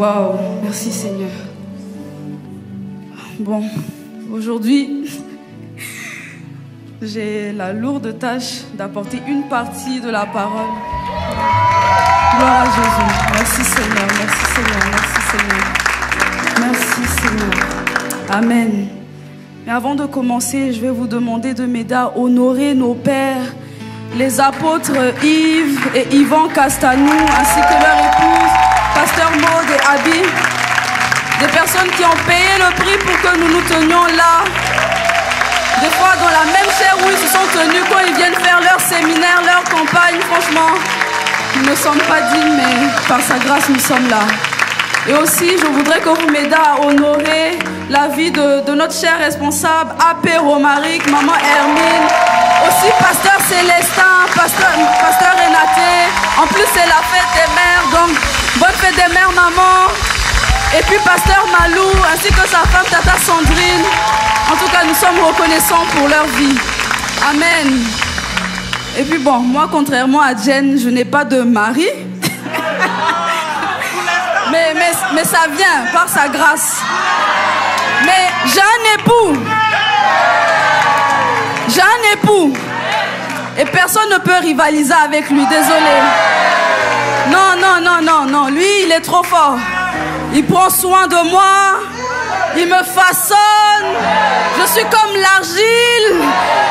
Waouh, merci Seigneur. Bon, aujourd'hui, j'ai la lourde tâche d'apporter une partie de la parole. Gloire à Jésus. Merci Seigneur, merci Seigneur, merci Seigneur. Merci Seigneur. Amen. Mais avant de commencer, je vais vous demander de m'aider à honorer nos pères, les apôtres Yves et Yvan Castanou, ainsi que leur épouse, Pasteur Maud et Abby, des personnes qui ont payé le prix pour que nous nous tenions là. Des fois dans la même chair où ils se sont tenus quand ils viennent faire leur séminaire, leur campagne. Franchement, nous ne sommes pas dignes, mais par sa grâce nous sommes là. Et aussi, je voudrais que vous m'aidiez à honorer la vie de notre cher responsable, A.P. Romaric, Maman Hermine, aussi Pasteur Célestin, Pasteur Renaté. En plus, c'est la fête des mères, donc bonne fête des mères, maman. Et puis Pasteur Malou, ainsi que sa femme, Tata Sandrine. En tout cas, nous sommes reconnaissants pour leur vie. Amen. Et puis bon, moi, contrairement à Jen, je n'ai pas de mari. mais ça vient par sa grâce. Mais j'ai un époux. J'ai un époux. Et personne ne peut rivaliser avec lui, désolé. Non. Lui, il est trop fort. Il prend soin de moi. Il me façonne. Je suis comme l'argile.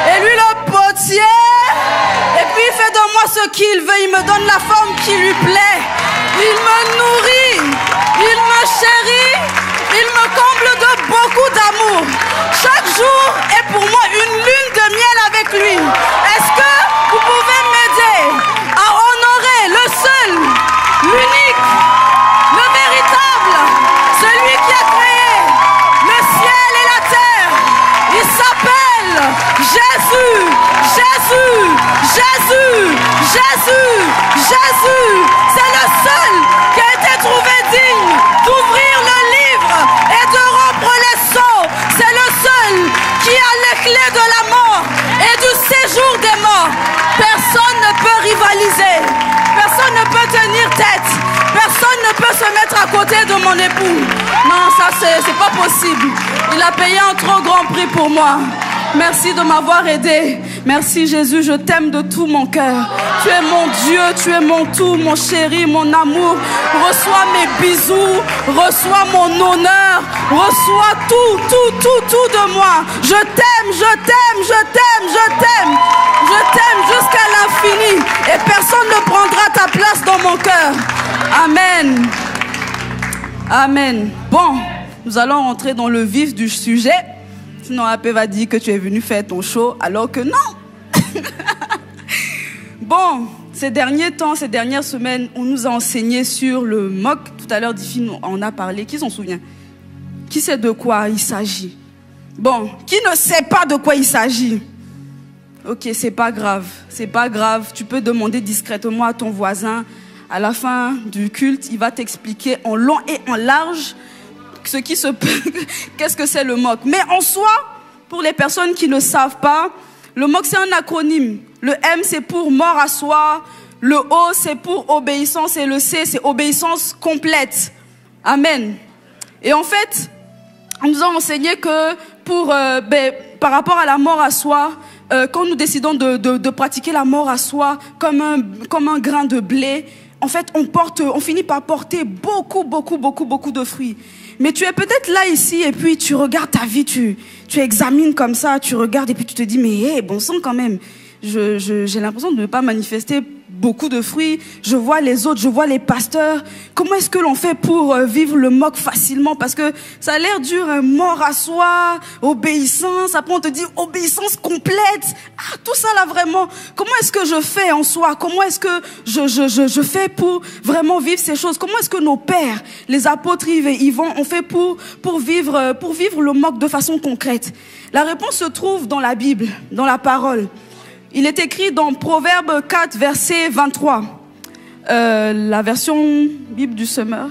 Et lui, le potier. Et puis, il fait de moi ce qu'il veut. Il me donne la forme qui lui plaît. Il me nourrit. Il me chérit. Il me comble de beaucoup d'amour. Chaque jour est pour moi une lune de miel avec lui. Est-ce que vous pouvez m'aider à honorer le seul, l'unique, le véritable, celui qui a créé le ciel et la terre? Il s'appelle Jésus, Jésus, Jésus, Jésus, Jésus. C'est le seul qui a été trouvé digne d'ouvrir le livre et de rompre les sceaux. C'est le seul qui a les clés de la mort et du séjour des morts. Personne ne peut rivaliser. Personne ne peut tenir tête. Personne ne peut se mettre à côté de mon époux. Non, ça c'est pas possible. Il a payé un trop grand prix pour moi. Merci de m'avoir aidé. Merci Jésus, je t'aime de tout mon cœur. Tu es mon Dieu, tu es mon tout, mon chéri, mon amour. Reçois mes bisous, reçois mon honneur, reçois tout de moi. Je t'aime, je t'aime, je t'aime, je t'aime. Je t'aime jusqu'à l'infini. Et personne ne prendra ta place dans mon cœur. Amen. Amen. Bon, nous allons rentrer dans le vif du sujet. Sinon, AP va dire que tu es venu faire ton show, alors que non. Bon, ces derniers temps, ces dernières semaines, on nous a enseigné sur le MOC. Tout à l'heure, Diffie en a parlé. Qui s'en souvient? Qui sait de quoi il s'agit? Bon, qui ne sait pas de quoi il s'agit? Ok, c'est pas grave. C'est pas grave. Tu peux demander discrètement à ton voisin. À la fin du culte, il va t'expliquer en long et en large qu'est-ce que c'est le MOC. Mais en soi, pour les personnes qui ne savent pas, le MOC c'est un acronyme. Le M c'est pour mort à soi, le O c'est pour obéissance et le C c'est obéissance complète. Amen. Et en fait, on nous a enseigné que par rapport à la mort à soi, quand nous décidons de pratiquer la mort à soi comme un grain de blé, en fait on finit par porter beaucoup de fruits. Mais tu es peut-être là ici et puis tu regardes ta vie, tu examines comme ça, tu regardes et puis tu te dis mais bon sang quand même, j'ai l'impression de ne pas manifester beaucoup de fruits. Je vois les autres, je vois les pasteurs. Comment est-ce que l'on fait pour vivre le MOC facilement? Parce que ça a l'air dur, hein, mort à soi, obéissance. Après on te dit obéissance complète. Ah, tout ça là vraiment. Comment est-ce que je fais en soi? Comment est-ce que je fais pour vraiment vivre ces choses? Comment est-ce que nos pères, les apôtres Yves et Yvan, ont fait pour vivre le MOC de façon concrète? La réponse se trouve dans la Bible, dans la parole. Il est écrit dans Proverbe 4, verset 23. La version Bible du Semeur.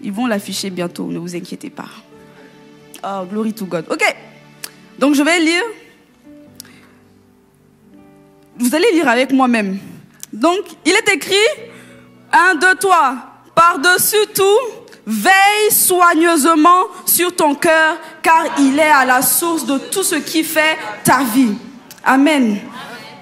Ils vont l'afficher bientôt, ne vous inquiétez pas. Oh, glory to God. Ok. Donc je vais lire. Vous allez lire avec moi-même. Donc, il est écrit, 1, 2, 3. Par-dessus tout, Veille soigneusement sur ton cœur, car il est à la source de tout ce qui fait ta vie. Amen.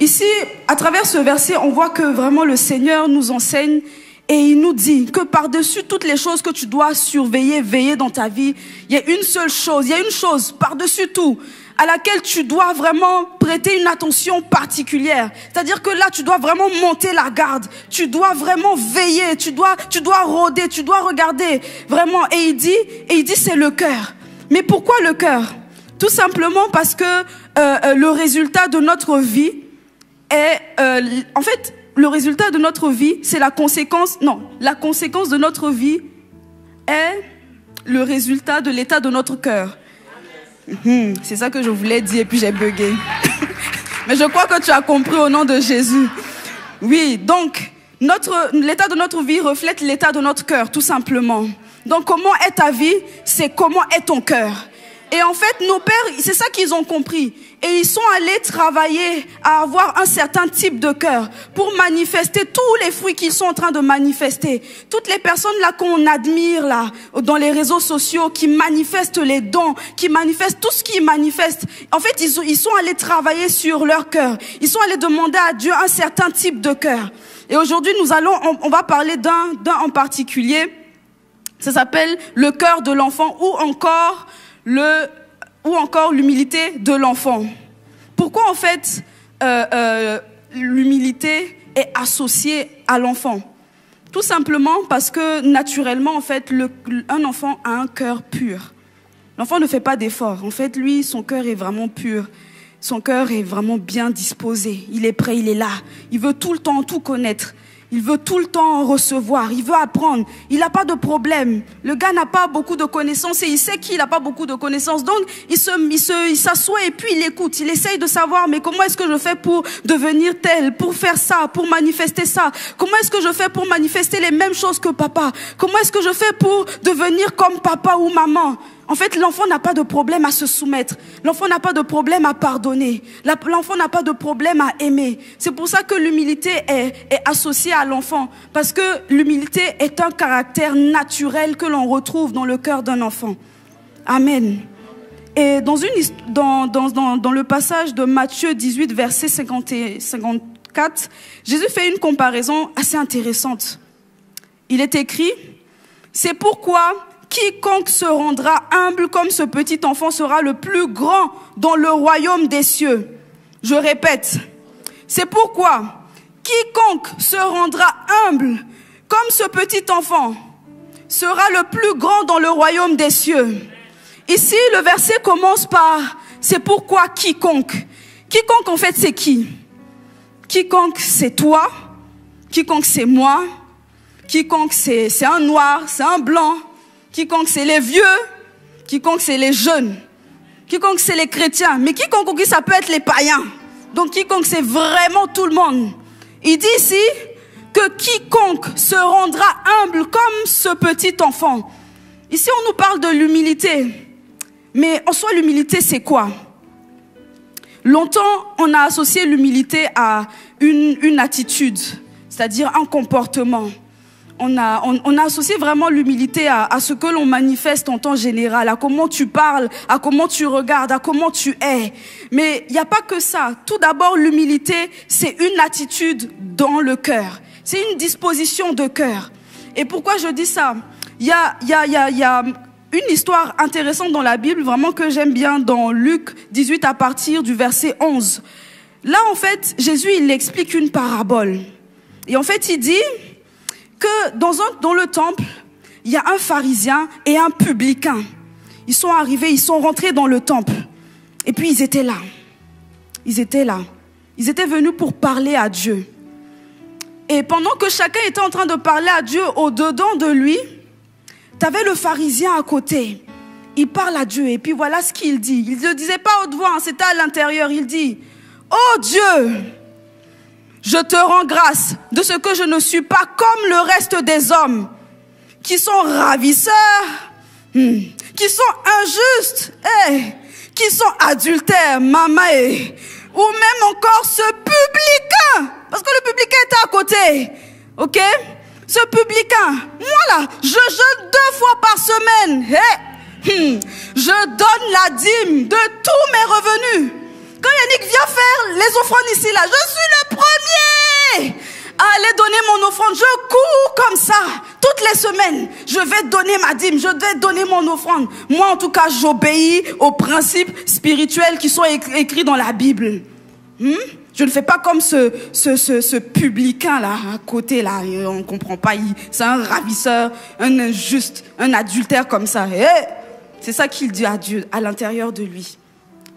Ici, à travers ce verset, on voit que vraiment le Seigneur nous enseigne et il nous dit que par-dessus toutes les choses que tu dois surveiller, veiller dans ta vie, il y a une seule chose, il y a une chose par-dessus tout à laquelle tu dois vraiment prêter une attention particulière. C'est-à-dire que là, tu dois vraiment monter la garde. Tu dois vraiment veiller. Tu dois rôder. Tu dois regarder. Vraiment. Et il dit, c'est le cœur. Mais pourquoi le cœur? Tout simplement parce que le résultat de notre vie est... en fait, le résultat de notre vie, c'est la conséquence... Non, la conséquence de notre vie est le résultat de l'état de notre cœur. C'est ça que je voulais dire et puis j'ai bugué. Mais je crois que tu as compris au nom de Jésus. Oui, donc l'état de notre vie reflète l'état de notre cœur, tout simplement. Donc comment est ta vie? C'est comment est ton cœur. Et en fait, nos pères, c'est ça qu'ils ont compris. Et ils sont allés travailler à avoir un certain type de cœur pour manifester tous les fruits qu'ils sont en train de manifester. Toutes les personnes là qu'on admire là, dans les réseaux sociaux, qui manifestent les dons, qui manifestent tout ce qu'ils manifestent. En fait, ils sont allés travailler sur leur cœur. Ils sont allés demander à Dieu un certain type de cœur. Et aujourd'hui, on va parler d'un en particulier. Ça s'appelle le cœur de l'enfant ou encore l'humilité de l'enfant. Pourquoi en fait l'humilité est associée à l'enfant? Tout simplement parce que naturellement en fait un enfant a un cœur pur. L'enfant ne fait pas d'efforts. En fait lui son cœur est vraiment pur. Son cœur est vraiment bien disposé. Il est prêt, il est là. Il veut tout le temps tout connaître. Il veut tout le temps recevoir, il veut apprendre, il n'a pas de problème. Le gars n'a pas beaucoup de connaissances et il sait qu'il n'a pas beaucoup de connaissances. Donc, il s'assoit et puis il écoute. Il essaye de savoir, mais comment est-ce que je fais pour devenir tel, pour faire ça, pour manifester ça? Comment est-ce que je fais pour manifester les mêmes choses que papa? Comment est-ce que je fais pour devenir comme papa ou maman? En fait, l'enfant n'a pas de problème à se soumettre. L'enfant n'a pas de problème à pardonner. L'enfant n'a pas de problème à aimer. C'est pour ça que l'humilité est associée à l'enfant. Parce que l'humilité est un caractère naturel que l'on retrouve dans le cœur d'un enfant. Amen. Et dans le passage de Matthieu 18, verset 50 et 54, Jésus fait une comparaison assez intéressante. Il est écrit, « C'est pourquoi... quiconque se rendra humble comme ce petit enfant sera le plus grand dans le royaume des cieux. » Je répète, c'est pourquoi quiconque se rendra humble comme ce petit enfant sera le plus grand dans le royaume des cieux. Ici, le verset commence par « c'est pourquoi quiconque ». Quiconque, en fait, c'est qui? Quiconque, c'est toi. Quiconque, c'est moi. Quiconque, c'est un noir, c'est un blanc. Quiconque, c'est les vieux. Quiconque, c'est les jeunes. Quiconque, c'est les chrétiens. Mais quiconque, ça peut être les païens. Donc, quiconque, c'est vraiment tout le monde. Il dit ici que quiconque se rendra humble comme ce petit enfant. Ici, on nous parle de l'humilité. Mais en soi, l'humilité, c'est quoi? Longtemps, on a associé l'humilité à une attitude, c'est-à-dire un comportement. On a associé vraiment l'humilité à ce que l'on manifeste en temps général, à comment tu parles, à comment tu regardes, à comment tu es. Mais il n'y a pas que ça. Tout d'abord, l'humilité, c'est une attitude dans le cœur. C'est une disposition de cœur. Et pourquoi je dis ça? Il y a une histoire intéressante dans la Bible, vraiment que j'aime bien, dans Luc 18 à partir du verset 11. Là, en fait, Jésus, il explique une parabole. Et en fait, il dit que dans le temple, il y a un pharisien et un publicain. Ils sont arrivés, ils sont rentrés dans le temple. Et puis ils étaient là. Ils étaient là. Ils étaient venus pour parler à Dieu. Et pendant que chacun était en train de parler à Dieu au-dedans de lui, tu avais le pharisien à côté. Il parle à Dieu et puis voilà ce qu'il dit. Il ne le disait pas haute voix, c'était à l'intérieur. Il dit, « Oh Dieu ! Je te rends grâce de ce que je ne suis pas comme le reste des hommes qui sont ravisseurs, qui sont injustes, qui sont adultères, mamae, ou même encore ce publicain, parce que le publicain était à côté, ok? ce publicain, moi là, je jeûne 2 fois par semaine. Hey, je donne la dîme de tous mes revenus. Quand Yannick vient faire les offrandes ici, là, je suis le premier à aller donner mon offrande. Je cours comme ça. Toutes les semaines, je vais donner ma dîme, je vais donner mon offrande. Moi, en tout cas, j'obéis aux principes spirituels qui sont écrits dans la Bible. Je ne fais pas comme ce publicain là, à côté là, on ne comprend pas, c'est un ravisseur, un injuste, un adultère comme ça. C'est ça qu'il dit à Dieu, à l'intérieur de lui.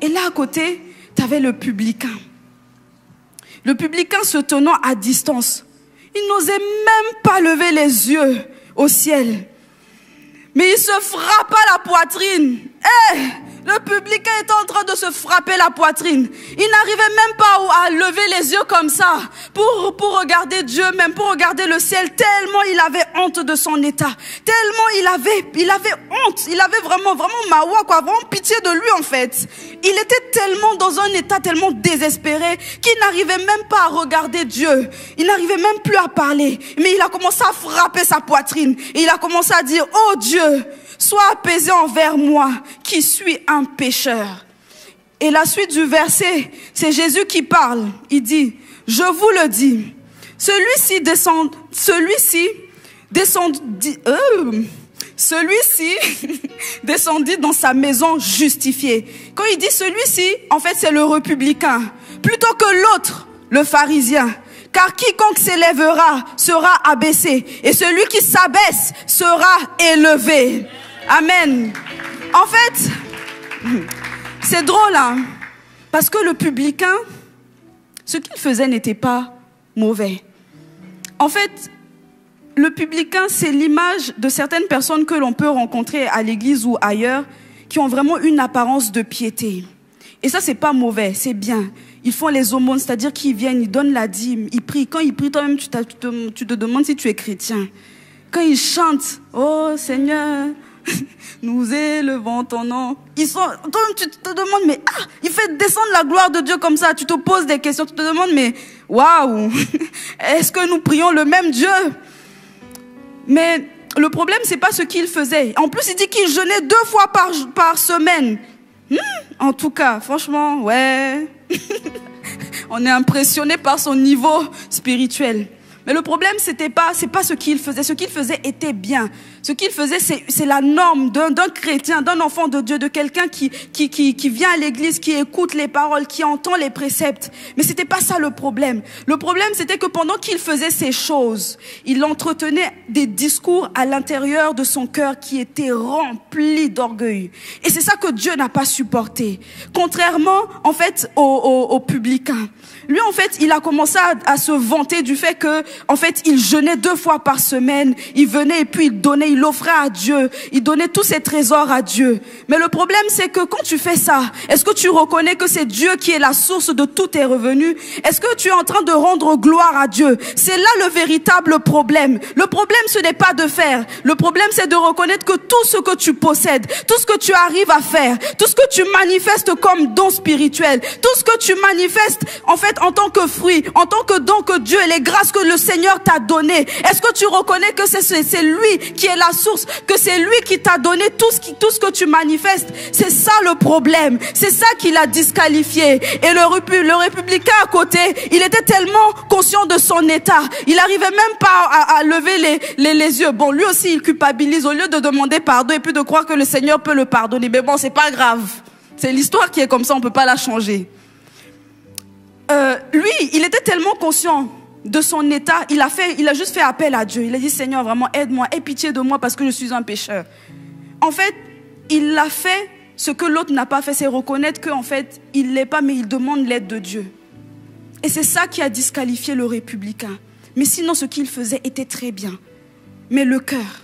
Et là à côté, tu avais le publicain. Le publicain se tenant à distance. Il n'osait même pas lever les yeux au ciel. Mais il se frappa la poitrine. Le publicain était en train de se frapper la poitrine. Il n'arrivait même pas à lever les yeux comme ça pour regarder Dieu, même pour regarder le ciel, tellement il avait honte de son état. Tellement il avait honte. Il avait vraiment mawa, quoi, vraiment pitié de lui en fait. Il était tellement dans un état tellement désespéré qu'il n'arrivait même pas à regarder Dieu. Il n'arrivait même plus à parler. Mais il a commencé à frapper sa poitrine. Et il a commencé à dire, oh Dieu, sois apaisé envers moi, qui suis un pécheur. Et la suite du verset, c'est Jésus qui parle. Il dit, je vous le dis, celui-ci descendit dans sa maison justifié. Quand il dit celui-ci, en fait, c'est le republicain, plutôt que l'autre, le pharisien. Car quiconque s'élèvera sera abaissé, et celui qui s'abaisse sera élevé. Amen. En fait, c'est drôle, hein, parce que le publicain, ce qu'il faisait n'était pas mauvais. En fait, le publicain, c'est l'image de certaines personnes que l'on peut rencontrer à l'église ou ailleurs, qui ont vraiment une apparence de piété. Et ça, c'est pas mauvais, c'est bien. Ils font les aumônes, c'est-à-dire qu'ils viennent, ils donnent la dîme, ils prient. Quand ils prient, toi-même, tu te demandes si tu es chrétien. Quand ils chantent, oh Seigneur, nous élevons ton nom. Toi-même, tu te demandes, mais il fait descendre la gloire de Dieu comme ça. Tu te poses des questions, tu te demandes, mais waouh, est-ce que nous prions le même Dieu? Mais le problème, c'est pas ce qu'il faisait. En plus, il dit qu'il jeûnait 2 fois par semaine. En tout cas, franchement, ouais. On est impressionné par son niveau spirituel. Mais le problème, c'est pas ce qu'il faisait. Ce qu'il faisait était bien. Ce qu'il faisait, c'est la norme d'un chrétien, d'un enfant de Dieu, de quelqu'un qui vient à l'église, qui écoute les paroles, qui entend les préceptes. Mais c'était pas ça le problème. Le problème, c'était que pendant qu'il faisait ces choses, il entretenait des discours à l'intérieur de son cœur qui étaient remplis d'orgueil. Et c'est ça que Dieu n'a pas supporté. Contrairement, en fait, au publicain. Lui, en fait, il a commencé à se vanter du fait que, en fait, il jeûnait 2 fois par semaine. Il venait et puis il donnait, il offrait à Dieu. Il donnait tous ses trésors à Dieu. Mais le problème, c'est que quand tu fais ça, est-ce que tu reconnais que c'est Dieu qui est la source de tous tes revenus? Est-ce que tu es en train de rendre gloire à Dieu? C'est là le véritable problème. Le problème, ce n'est pas de faire. Le problème, c'est de reconnaître que tout ce que tu possèdes, tout ce que tu arrives à faire, tout ce que tu manifestes comme don spirituel, tout ce que tu manifestes, en fait, en tant que fruit, en tant que don que Dieu et les grâces que le Seigneur t'a donné, est-ce que tu reconnais que c'est lui qui est la source, que c'est lui qui t'a donné tout ce que tu manifestes? C'est ça le problème, c'est ça qui l'a disqualifié. Et le républicain à côté, il était tellement conscient de son état, il arrivait même pas à lever les yeux. Bon, lui aussi il culpabilise au lieu de demander pardon et puis de croire que le Seigneur peut le pardonner. Mais bon, c'est pas grave, c'est l'histoire qui est comme ça, on peut pas la changer. Lui, il était tellement conscient de son état, il a juste fait appel à Dieu. Il a dit, Seigneur, vraiment, aide-moi, aie pitié de moi parce que je suis un pécheur. En fait, il a fait ce que l'autre n'a pas fait, c'est reconnaître qu'en fait, il l'est pas, mais il demande l'aide de Dieu. Et c'est ça qui a disqualifié le républicain. Mais sinon, ce qu'il faisait était très bien. Mais le cœur.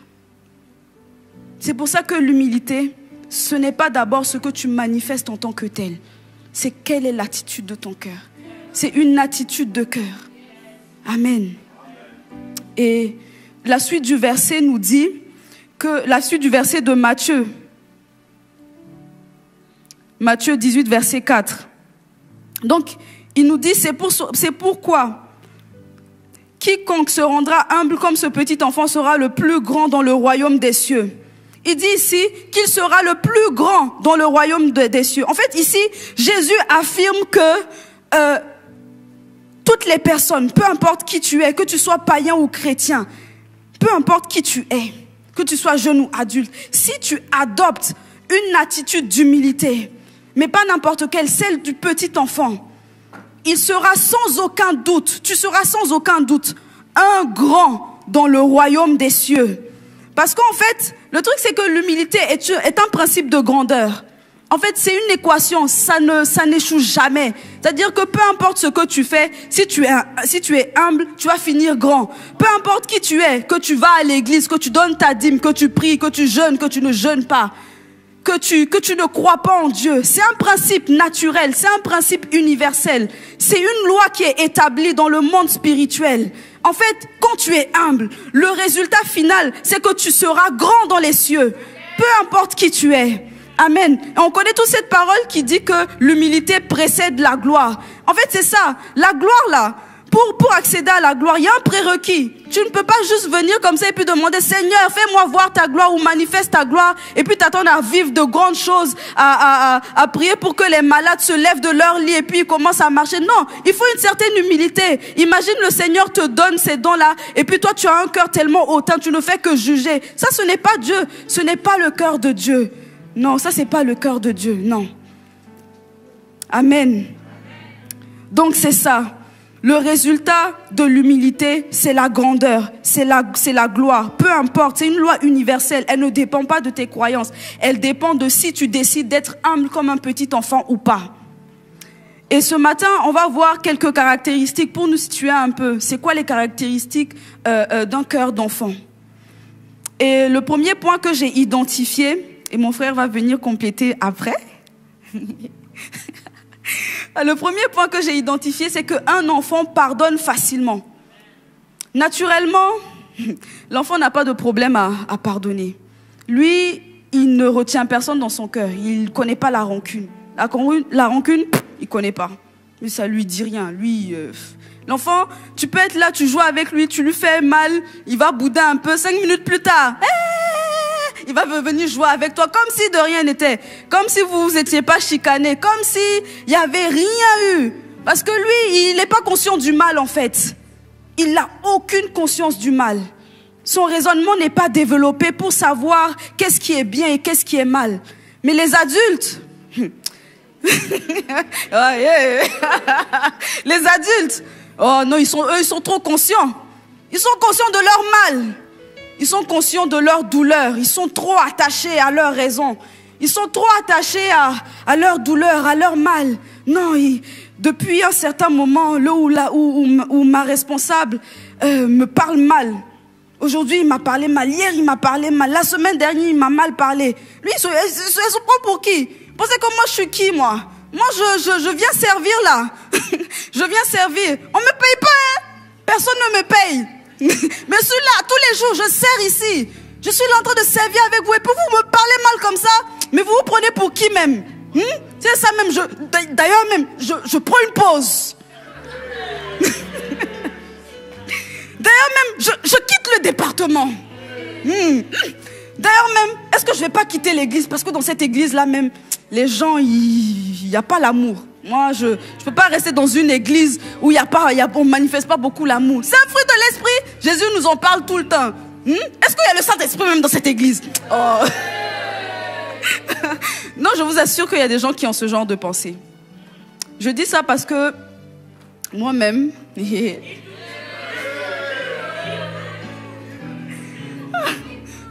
C'est pour ça que l'humilité, ce n'est pas d'abord ce que tu manifestes en tant que tel. C'est quelle est l'attitude de ton cœur. C'est une attitude de cœur. Amen. Et la suite du verset nous dit que, la suite du verset de Matthieu 18, verset 4. Donc, il nous dit, c'est pourquoi quiconque se rendra humble comme ce petit enfant sera le plus grand dans le royaume des cieux. Il dit ici qu'il sera le plus grand dans le royaume des cieux. En fait, ici, Jésus affirme que toutes les personnes, peu importe qui tu es, que tu sois païen ou chrétien, peu importe qui tu es, que tu sois jeune ou adulte, si tu adoptes une attitude d'humilité, mais pas n'importe quelle, celle du petit enfant, il sera sans aucun doute, tu seras sans aucun doute un grand dans le royaume des cieux. Parce qu'en fait, le truc c'est que l'humilité est un principe de grandeur. En fait, c'est une équation, ça n'échoue jamais. C'est-à-dire que peu importe ce que tu fais, si tu es humble, tu vas finir grand. Peu importe qui tu es, que tu vas à l'église, que tu donnes ta dîme, que tu pries, que tu jeûnes, que tu ne jeûnes pas, que tu ne crois pas en Dieu. C'est un principe naturel, c'est un principe universel. C'est une loi qui est établie dans le monde spirituel. En fait, quand tu es humble, le résultat final, c'est que tu seras grand dans les cieux. Peu importe qui tu es. Amen. Et on connaît tous cette parole qui dit que l'humilité précède la gloire. En fait, c'est ça. La gloire, là, pour accéder à la gloire, il y a un prérequis. Tu ne peux pas juste venir comme ça et puis demander, Seigneur, fais-moi voir ta gloire ou manifeste ta gloire et puis t'attendre à vivre de grandes choses, à prier pour que les malades se lèvent de leur lit et puis ils commencent à marcher. Non, il faut une certaine humilité. Imagine le Seigneur te donne ces dons-là et puis toi tu as un cœur tellement hautain, tu ne fais que juger. Ça, ce n'est pas Dieu. Ce n'est pas le cœur de Dieu. Non, ça, c'est pas le cœur de Dieu. Non. Amen. Donc, c'est ça. Le résultat de l'humilité, c'est la grandeur, c'est la gloire. Peu importe, c'est une loi universelle. Elle ne dépend pas de tes croyances. Elle dépend de si tu décides d'être humble comme un petit enfant ou pas. Et ce matin, on va voir quelques caractéristiques pour nous situer un peu. C'est quoi les caractéristiques d'un cœur d'enfant? Et le premier point que j'ai identifié, et mon frère va venir compléter après. Le premier point que j'ai identifié, c'est qu'un enfant pardonne facilement. Naturellement, l'enfant n'a pas de problème à pardonner. Lui, il ne retient personne dans son cœur. Il ne connaît pas la rancune. La rancune, il ne connaît pas. Mais ça lui dit rien. Lui, l'enfant, tu peux être là, tu joues avec lui, tu lui fais mal, il va bouder un peu, 5 minutes plus tard, il va venir jouer avec toi comme si de rien n'était, comme si vous n'étiez pas chicané, comme si il n'y avait rien eu. Parce que lui, il n'est pas conscient du mal en fait. Il n'a aucune conscience du mal. Son raisonnement n'est pas développé pour savoir qu'est-ce qui est bien et qu'est-ce qui est mal. Mais les adultes, les adultes, oh non, ils sont trop conscients. Ils sont conscients de leur mal. Ils sont conscients de leur douleur. Ils sont trop attachés à leur raison. Ils sont trop attachés à leur douleur, à leur mal. Non, depuis un certain moment, où ma responsable me parle mal. Aujourd'hui, il m'a parlé mal. Hier, il m'a parlé mal. La semaine dernière, il m'a mal parlé. Lui, il se prend pour qui? Pensez que moi, je suis qui, moi? Moi, je viens servir, là. Je viens servir. On me paye pas, hein? Personne ne me paye. Mais celui-là, tous les jours, je sers ici. Je suis là en train de servir avec vous. Et puis vous me parlez mal comme ça. Mais vous vous prenez pour qui même? C'est ça même. D'ailleurs même, je prends une pause. D'ailleurs même, je quitte le département. D'ailleurs même, est-ce que je ne vais pas quitter l'église? Parce que dans cette église-là même, les gens, il n'y a pas l'amour. Moi, je ne peux pas rester dans une église où on ne manifeste pas beaucoup l'amour. C'est un fruit de l'esprit. Jésus nous en parle tout le temps. Est-ce qu'il y a le Saint-Esprit même dans cette église? Oh. Non, je vous assure qu'il y a des gens qui ont ce genre de pensée. Je dis ça parce que moi-même...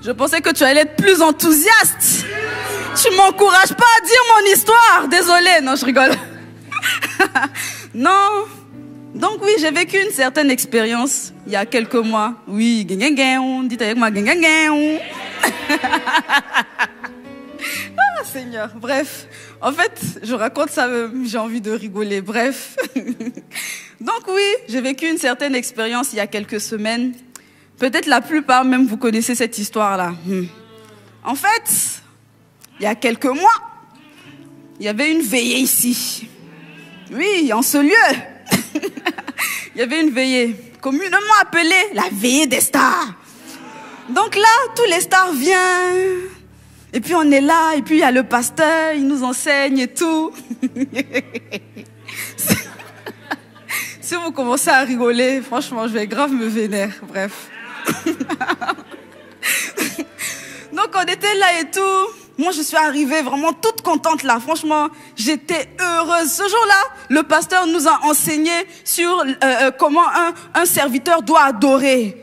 Je pensais que tu allais être plus enthousiaste. Tu m'encourages pas à dire mon histoire. Désolée, non, je rigole. Non. Donc oui, j'ai vécu une certaine expérience il y a quelques mois. Oui, dites avec moi, Ah, Seigneur. Bref, en fait, je raconte ça, j'ai envie de rigoler. Bref. Donc oui, j'ai vécu une certaine expérience il y a quelques semaines. Peut-être la plupart même vous connaissez cette histoire-là. En fait, il y a quelques mois, il y avait une veillée ici. Oui, en ce lieu. Il y avait une veillée. communément appelée la veillée des stars. Donc là, tous les stars viennent. Et puis on est là, et puis il y a le pasteur, il nous enseigne et tout. Si vous commencez à rigoler, franchement, je vais grave me vénérer. Bref. Donc on était là et tout. Moi, je suis arrivée vraiment toute contente là. Franchement, j'étais heureuse. Ce jour-là, le pasteur nous a enseigné sur comment un serviteur doit adorer.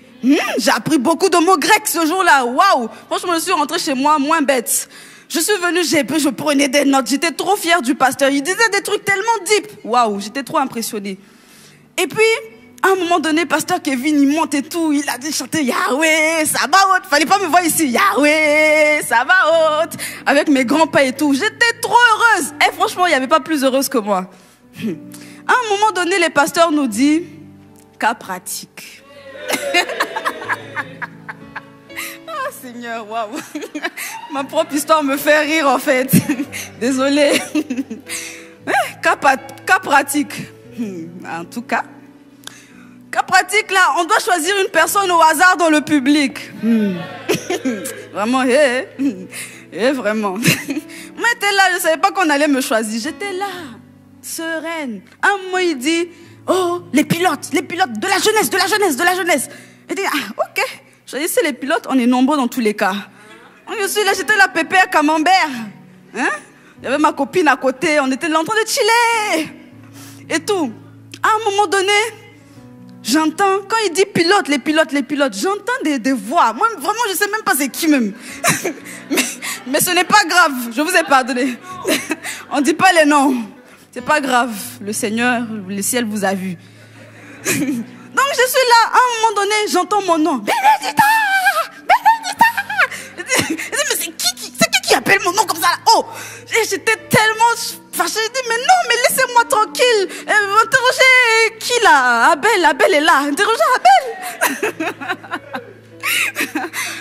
J'ai appris beaucoup de mots grecs ce jour-là. Waouh! Franchement, je suis rentrée chez moi moins bête. Je suis venue, je prenais des notes. J'étais trop fière du pasteur. Il disait des trucs tellement deep. Waouh! J'étais trop impressionnée. Et puis, à un moment donné, pasteur Kevin, il monte et tout. Il a dit chanter Yahweh, Sabaoth. Fallait pas me voir ici. Yahweh, Sabaoth. Avec mes grands pas et tout. J'étais trop heureuse. Et franchement, il n'y avait pas plus heureuse que moi. À un moment donné, les pasteurs nous disent cas pratique. Ah Seigneur, waouh. Ma propre histoire me fait rire en fait. Désolée. Cas pratique. En tout cas, cas pratique là, on doit choisir une personne au hasard dans le public. Vraiment, vraiment. Moi j'étais là, je ne savais pas qu'on allait me choisir. J'étais là, sereine. Un mois il dit, oh, les pilotes de la jeunesse. Il dit, ah, ok, choisissez les pilotes, on est nombreux dans tous les cas. Je suis là, j'étais là, pépère, camembert. Hein? Il y avait ma copine à côté, on était là en train de chiller. Et tout. À un moment donné, j'entends, quand il dit pilote, les pilotes, j'entends des voix. Moi, vraiment, je ne sais même pas c'est qui même. mais ce n'est pas grave, je vous ai pardonné. On ne dit pas les noms. C'est pas grave, le Seigneur, le ciel vous a vu. Donc je suis là, à un moment donné, j'entends mon nom. Bénédicta! Je dis, mais c'est qui appelle mon nom comme ça là? Oh! J'étais tellement fâchée, je dis, mais non, mais laissez-moi tranquille. Interrogez qui là? Abel est là. Interrogez Abel.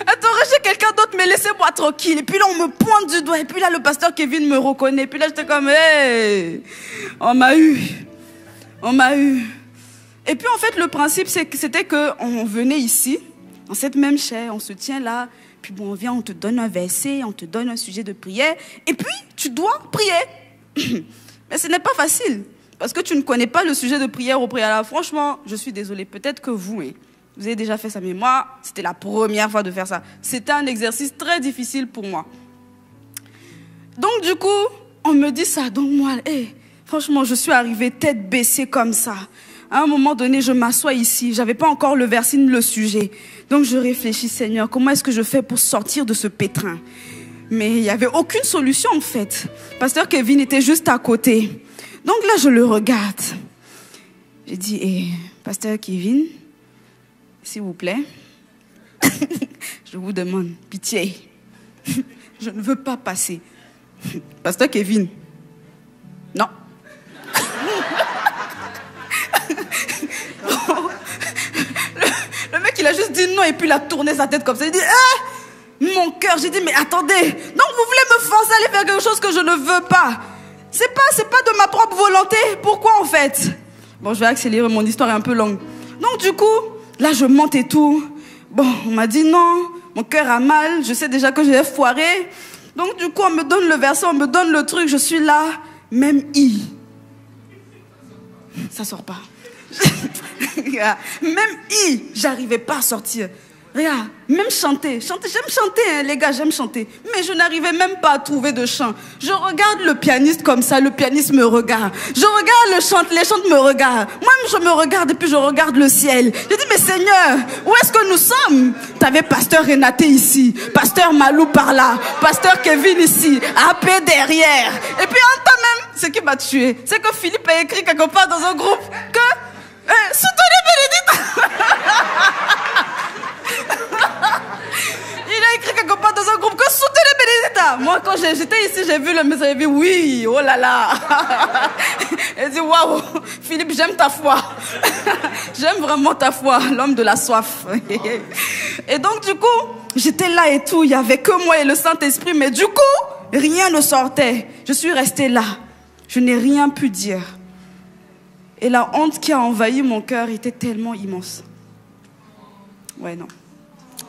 Interrogez quelqu'un d'autre, mais laissez-moi tranquille. Et puis là, on me pointe du doigt. Et puis là, le pasteur Kevin me reconnaît. Et puis là, j'étais comme, hey, on m'a eu. Et puis en fait, le principe, c'était qu'on venait ici, dans cette même chaire, on se tient là. Puis bon, on vient, on te donne un verset, on te donne un sujet de prière. Et puis, tu dois prier. Mais ce n'est pas facile. Parce que tu ne connais pas le sujet de prière au préalable. Franchement, je suis désolée. Peut-être que vous avez déjà fait ça. Mais moi, c'était la première fois de faire ça. C'était un exercice très difficile pour moi. Donc du coup, on me dit ça. Donc moi, franchement, je suis arrivée tête baissée comme ça. À un moment donné, je m'assois ici. J'avais pas encore le verset ni le sujet. Donc je réfléchis, Seigneur, comment est-ce que je fais pour sortir de ce pétrin? Mais il n'y avait aucune solution en fait. Pasteur Kevin était juste à côté. Donc là, je le regarde. J'ai dit, Pasteur Kevin, s'il vous plaît, je vous demande pitié. Je ne veux pas passer. Pasteur Kevin, non. Le mec, il a juste dit non et puis il a tourné sa tête comme ça. Il dit, mon cœur, j'ai dit, mais attendez. Donc vous voulez me forcer à aller faire quelque chose que je ne veux pas. C'est pas de ma propre volonté. Pourquoi en fait? Bon, je vais accélérer, mon histoire est un peu longue. Donc du coup, là je monte et tout. Bon, on m'a dit non, mon cœur a mal, je sais déjà que je vais foirer. Donc du coup, on me donne le verset, on me donne le truc, je suis là, même ça sort pas. Même j'arrivais pas à sortir. Regarde, même chanter, j'aime chanter hein, les gars, j'aime chanter. Mais je n'arrivais même pas à trouver de chant. Je regarde le pianiste comme ça, le pianiste me regarde. Je regarde les chantes me regardent. Moi-même je me regarde et puis je regarde le ciel. Je dis mais Seigneur, où est-ce que nous sommes? T'avais pasteur Renaté ici, pasteur Malou par là, pasteur Kevin ici, AP derrière. Et puis en temps même, ce qui m'a tué, c'est que Philippe a écrit quelque part dans un groupe que soutenez Bénédicte. Il a écrit quelque part dans un groupe que soutenez Bénédicte. Moi, quand j'étais ici, j'ai vu le message, j'ai vu oui, oh là là. Il dit waouh, Philippe, j'aime ta foi. J'aime vraiment ta foi, l'homme de la soif. Et donc, du coup, j'étais là et tout, il n'y avait que moi et le Saint-Esprit, mais du coup, rien ne sortait. Je suis restée là. Je n'ai rien pu dire. Et la honte qui a envahi mon cœur était tellement immense. Ouais, non.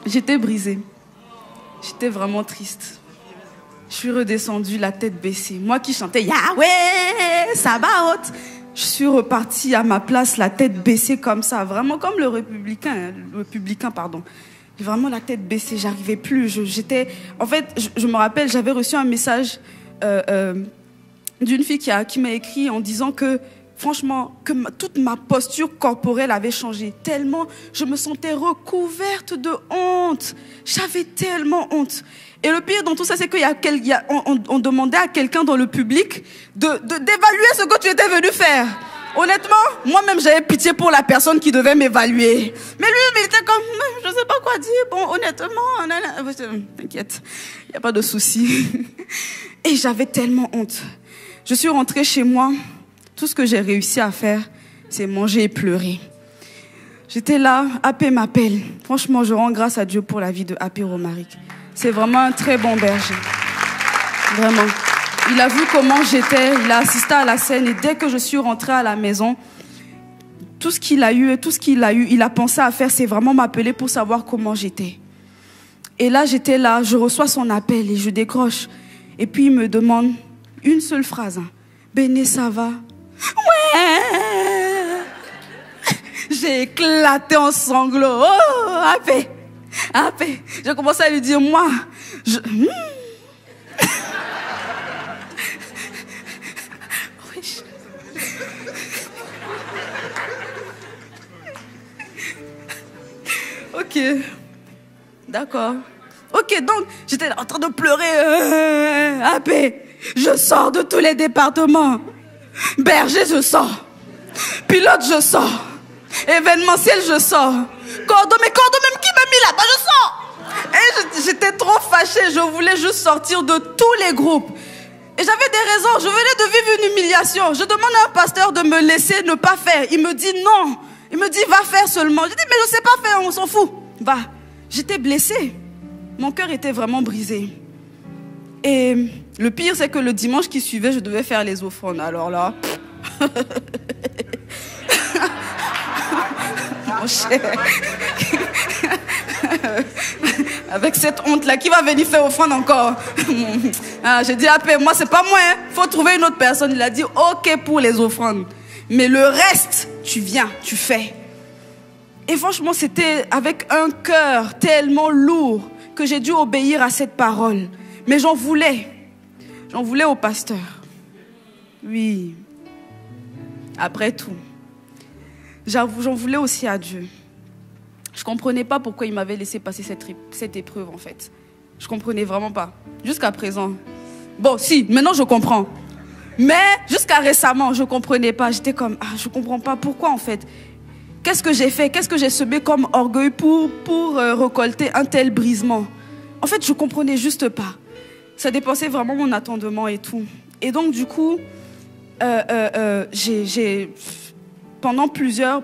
J'étais brisée. J'étais vraiment triste. Je suis redescendue, la tête baissée. Moi qui chantais Yahweh, Sabaoth. Je suis repartie à ma place, la tête baissée comme ça. Vraiment comme le républicain, pardon. Vraiment la tête baissée, j'arrivais plus. En fait, je me rappelle, j'avais reçu un message d'une fille qui m'a écrit en disant que, franchement, toute ma posture corporelle avait changé. Tellement, je me sentais recouverte de honte. J'avais tellement honte. Et le pire dans tout ça, c'est qu'on demandait à quelqu'un dans le public d'évaluer ce que tu étais venu faire. Honnêtement, moi-même, j'avais pitié pour la personne qui devait m'évaluer. Mais lui, il était comme, je ne sais pas quoi dire. Bon, honnêtement, t'inquiète, il n'y a pas de souci. Et j'avais tellement honte. Je suis rentrée chez moi. Tout ce que j'ai réussi à faire, c'est manger et pleurer. J'étais là, AP m'appelle. Franchement, je rends grâce à Dieu pour la vie de AP Romaric. C'est vraiment un très bon berger. Vraiment. Il a vu comment j'étais, il a assisté à la scène et dès que je suis rentrée à la maison, tout ce qu'il a eu, il a pensé à faire, c'est vraiment m'appeler pour savoir comment j'étais. Et là, j'étais là, je reçois son appel et je décroche. Et puis il me demande une seule phrase. Béné, ça va? Ouais. J'ai éclaté en sanglots. Oh, AP. J'ai commencé à lui dire, moi, Ok, d'accord. Ok, donc, j'étais en train de pleurer. AP, je sors de tous les départements. Berger, je sors. Pilote, je sors. Événementiel, je sors. Cordeau, mais même qui m'a mis là-bas, je sors. Et j'étais trop fâchée. Je voulais juste sortir de tous les groupes. Et j'avais des raisons. Je venais de vivre une humiliation. Je demande à un pasteur de me laisser ne pas faire. Il me dit non. Il me dit va faire seulement. Je dis mais je sais pas faire, on s'en fout. Va. J'étais blessée. Mon cœur était vraiment brisé. Et le pire, c'est que le dimanche qui suivait, je devais faire les offrandes. Alors là... Mon cher. Avec cette honte-là, qui va venir faire offrande encore? J'ai dit, moi, c'est pas moi. Faut trouver une autre personne. Il a dit, ok pour les offrandes. Mais le reste, tu viens, tu fais. Et franchement, c'était avec un cœur tellement lourd que j'ai dû obéir à cette parole. Mais j'en voulais. J'en voulais au pasteur. Oui. Après tout. J'en voulais aussi à Dieu. Je ne comprenais pas pourquoi il m'avait laissé passer cette épreuve, en fait. Je ne comprenais vraiment pas. Jusqu'à présent. Bon, si, maintenant je comprends. Mais jusqu'à récemment, je ne comprenais pas. J'étais comme, je ne comprends pas pourquoi, en fait. Qu'est-ce que j'ai fait? Qu'est-ce que j'ai semé comme orgueil pour récolter un tel brisement? En fait, je ne comprenais juste pas. Ça dépassait vraiment mon attendement et tout. Et donc, du coup, pendant plusieurs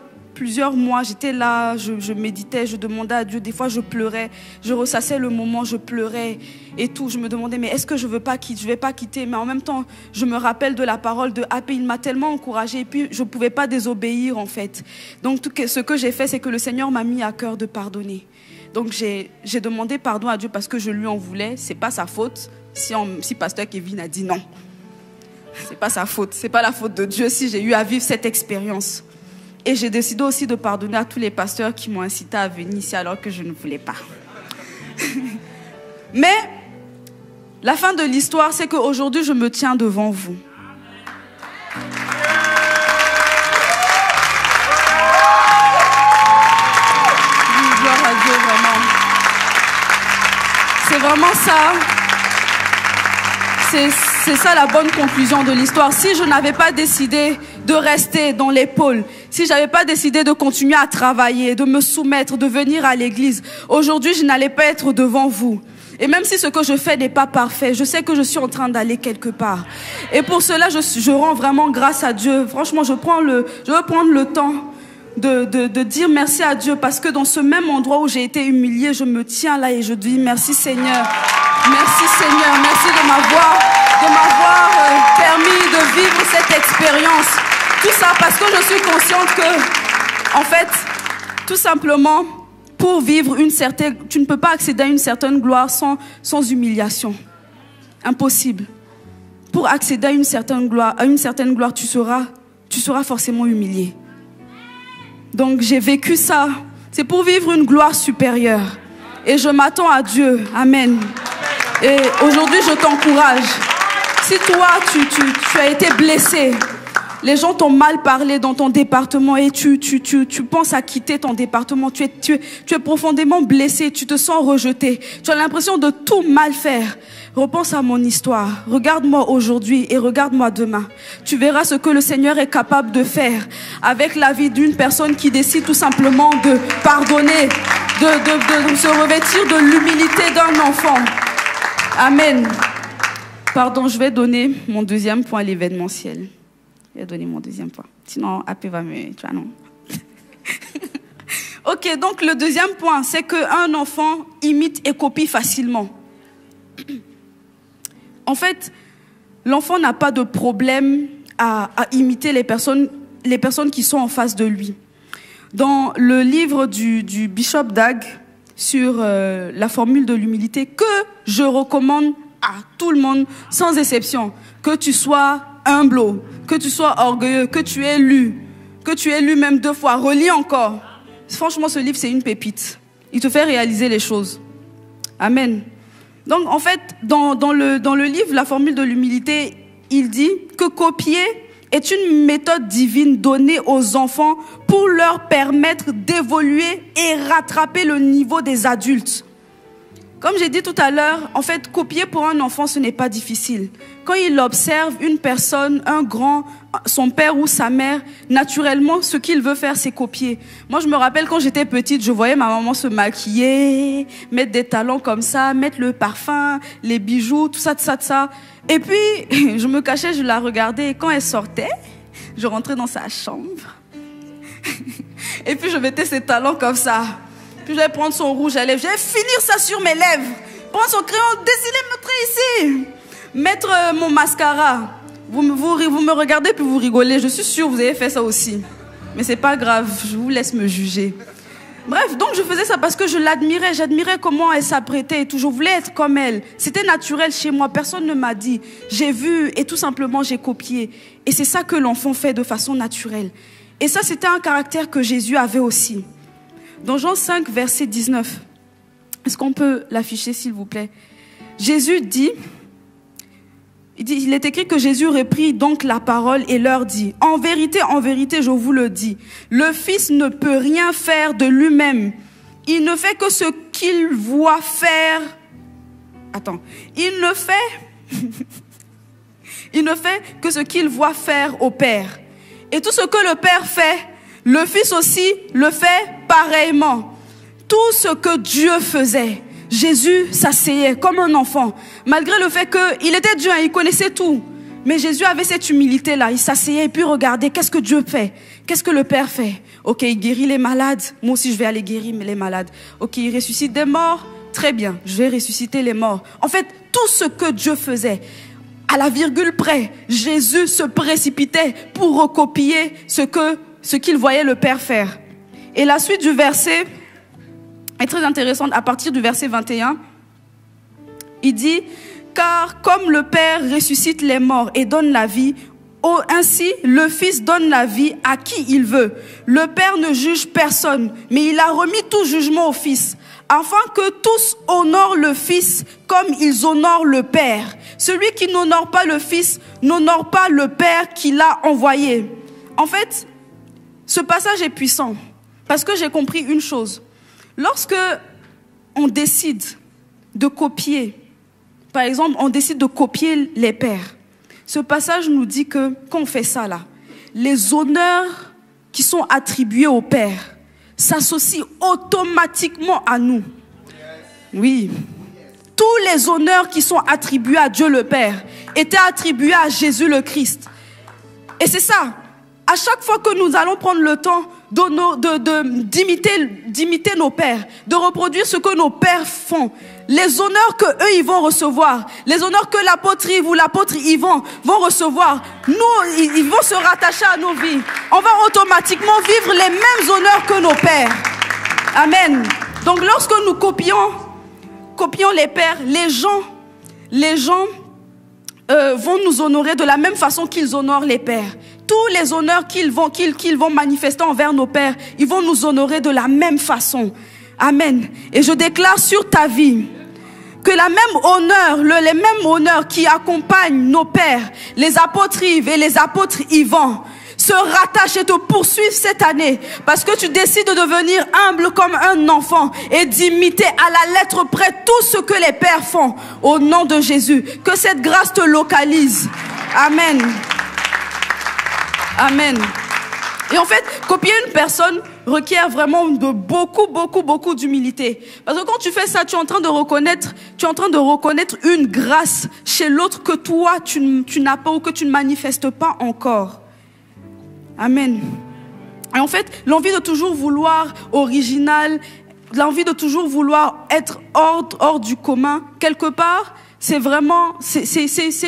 mois, j'étais là, je méditais, je demandais à Dieu. Des fois, je pleurais, je ressassais le moment, je pleurais et tout. Je me demandais, mais est-ce que je vais pas quitter? Mais en même temps, je me rappelle de la parole de AP. Il m'a tellement encouragée et puis je ne pouvais pas désobéir, en fait. Donc, ce que j'ai fait, c'est que le Seigneur m'a mis à cœur de pardonner. Donc, j'ai demandé pardon à Dieu parce que je lui en voulais. Ce n'est pas sa faute si pasteur Kevin a dit non. Ce n'est pas sa faute. Ce n'est pas la faute de Dieu si j'ai eu à vivre cette expérience. Et j'ai décidé aussi de pardonner à tous les pasteurs qui m'ont incité à venir ici alors que je ne voulais pas. Mais la fin de l'histoire, c'est qu'aujourd'hui, je me tiens devant vous. Oui, gloire à Dieu, vraiment. C'est vraiment ça. C'est ça la bonne conclusion de l'histoire. Si je n'avais pas décidé de rester dans l'épaule, si je n'avais pas décidé de continuer à travailler, de me soumettre, de venir à l'église, aujourd'hui, je n'allais pas être devant vous. Et même si ce que je fais n'est pas parfait, je sais que je suis en train d'aller quelque part. Et pour cela, je rends vraiment grâce à Dieu. Franchement, je veux prendre le temps de dire merci à Dieu parce que dans ce même endroit où j'ai été humiliée, je me tiens là et je dis merci Seigneur. Merci Seigneur, merci de m'avoir permis de vivre cette expérience. Tout ça parce que je suis consciente que, en fait, tout simplement, pour vivre tu ne peux pas accéder à une certaine gloire sans humiliation. Impossible. Pour accéder à une certaine gloire, tu seras forcément humilié. Donc j'ai vécu ça. C'est pour vivre une gloire supérieure. Et je m'attends à Dieu. Amen. Et aujourd'hui, je t'encourage. Si toi, tu as été blessé, les gens t'ont mal parlé dans ton département et tu penses à quitter ton département, tu es profondément blessé, tu te sens rejeté, tu as l'impression de tout mal faire. Repense à mon histoire, regarde-moi aujourd'hui et regarde-moi demain. Tu verras ce que le Seigneur est capable de faire avec la vie d'une personne qui décide tout simplement de pardonner, de se revêtir de l'humilité d'un enfant. Amen. Pardon, je vais donner mon deuxième point à l'événementiel. Je vais donner mon deuxième point. Sinon, AP va me... Tu vois, non. Ok, donc le deuxième point, c'est qu'un enfant imite et copie facilement. En fait, l'enfant n'a pas de problème à imiter les personnes qui sont en face de lui. Dans le livre du Bishop Dag sur la formule de l'humilité, que je recommande à tout le monde, sans exception, que tu sois humble, que tu sois orgueilleux, que tu aies lu même 2 fois, relis encore. Franchement, ce livre, c'est une pépite. Il te fait réaliser les choses. Amen. Donc, en fait, dans le livre, la formule de l'humilité, il dit que copier est une méthode divine donnée aux enfants pour leur permettre d'évoluer et rattraper le niveau des adultes. Comme j'ai dit tout à l'heure, en fait, copier pour un enfant, ce n'est pas difficile. Quand il observe une personne, un grand, son père ou sa mère, naturellement, ce qu'il veut faire, c'est copier. Moi, je me rappelle quand j'étais petite, je voyais ma maman se maquiller, mettre des talons comme ça, mettre le parfum, les bijoux, tout ça. Et puis, je me cachais, je la regardais, et quand elle sortait, je rentrais dans sa chambre. Et puis, je mettais ses talons comme ça. Puis je vais prendre son rouge à lèvres, je vais finir ça sur mes lèvres. Prendre son crayon, dessiner mon trait ici. Mettre mon mascara. Vous me regardez puis vous rigolez. Je suis sûre que vous avez fait ça aussi. Mais c'est pas grave, je vous laisse me juger. Bref, donc je faisais ça parce que je l'admirais. J'admirais comment elle s'apprêtait et tout. Je voulais être comme elle. C'était naturel chez moi. Personne ne m'a dit. J'ai vu et tout simplement j'ai copié. Et c'est ça que l'enfant fait de façon naturelle. Et ça, c'était un caractère que Jésus avait aussi. Dans Jean 5, verset 19, est-ce qu'on peut l'afficher, s'il vous plaît? Jésus dit, il est écrit que Jésus reprit donc la parole et leur dit, en vérité, je vous le dis, le Fils ne peut rien faire de lui-même. Il ne fait que ce qu'il voit faire. Il ne fait que ce qu'il voit faire au Père. Et tout ce que le Père fait, le Fils aussi le fait pareillement. Tout ce que Dieu faisait, Jésus s'asseyait comme un enfant. Malgré le fait qu'il était Dieu, il connaissait tout. Mais Jésus avait cette humilité-là. Il s'asseyait et puis regardait qu'est-ce que Dieu fait. Qu'est-ce que le Père fait? Ok, il guérit les malades. Moi aussi, je vais aller guérir les malades. Ok, il ressuscite des morts. Très bien, je vais ressusciter les morts. En fait, tout ce que Dieu faisait, à la virgule près, Jésus se précipitait pour recopier ce qu'il voyait le Père faire. Et la suite du verset est très intéressante. À partir du verset 21, il dit, car comme le Père ressuscite les morts et donne la vie, ainsi le Fils donne la vie à qui il veut. Le Père ne juge personne, mais il a remis tout jugement au Fils, afin que tous honorent le Fils comme ils honorent le Père. Celui qui n'honore pas le Fils n'honore pas le Père qui l'a envoyé. En fait, ce passage est puissant parce que j'ai compris une chose. Lorsque on décide de copier, par exemple, on décide de copier les pères, ce passage nous dit que quand on fait ça là, les honneurs qui sont attribués au Père s'associent automatiquement à nous. Oui. Tous les honneurs qui sont attribués à Dieu le Père étaient attribués à Jésus le Christ. Et c'est ça. À chaque fois que nous allons prendre le temps d'imiter nos pères, de reproduire ce que nos pères font, les honneurs que eux ils vont recevoir, les honneurs que l'apôtre Yves ou l'apôtre Yvan vont recevoir, nous ils vont se rattacher à nos vies. On va automatiquement vivre les mêmes honneurs que nos pères. Amen. Donc lorsque nous copions les pères, les gens vont nous honorer de la même façon qu'ils honorent les pères. Tous les honneurs qu'ils vont manifester envers nos pères, ils vont nous honorer de la même façon. Amen. Et je déclare sur ta vie que les mêmes honneurs qui accompagnent nos pères, les apôtres Yves et les apôtres Yvan, se rattachent et te poursuivent cette année parce que tu décides de devenir humble comme un enfant et d'imiter à la lettre près tout ce que les pères font au nom de Jésus. Que cette grâce te localise. Amen. Amen. Et en fait, copier une personne requiert vraiment de beaucoup d'humilité. Parce que quand tu fais ça, tu es en train de reconnaître une grâce chez l'autre que toi, tu n'as pas ou que tu ne manifestes pas encore. Amen. Et en fait, l'envie de toujours vouloir original, l'envie de toujours vouloir être hors du commun, quelque part, c'est vraiment, c'est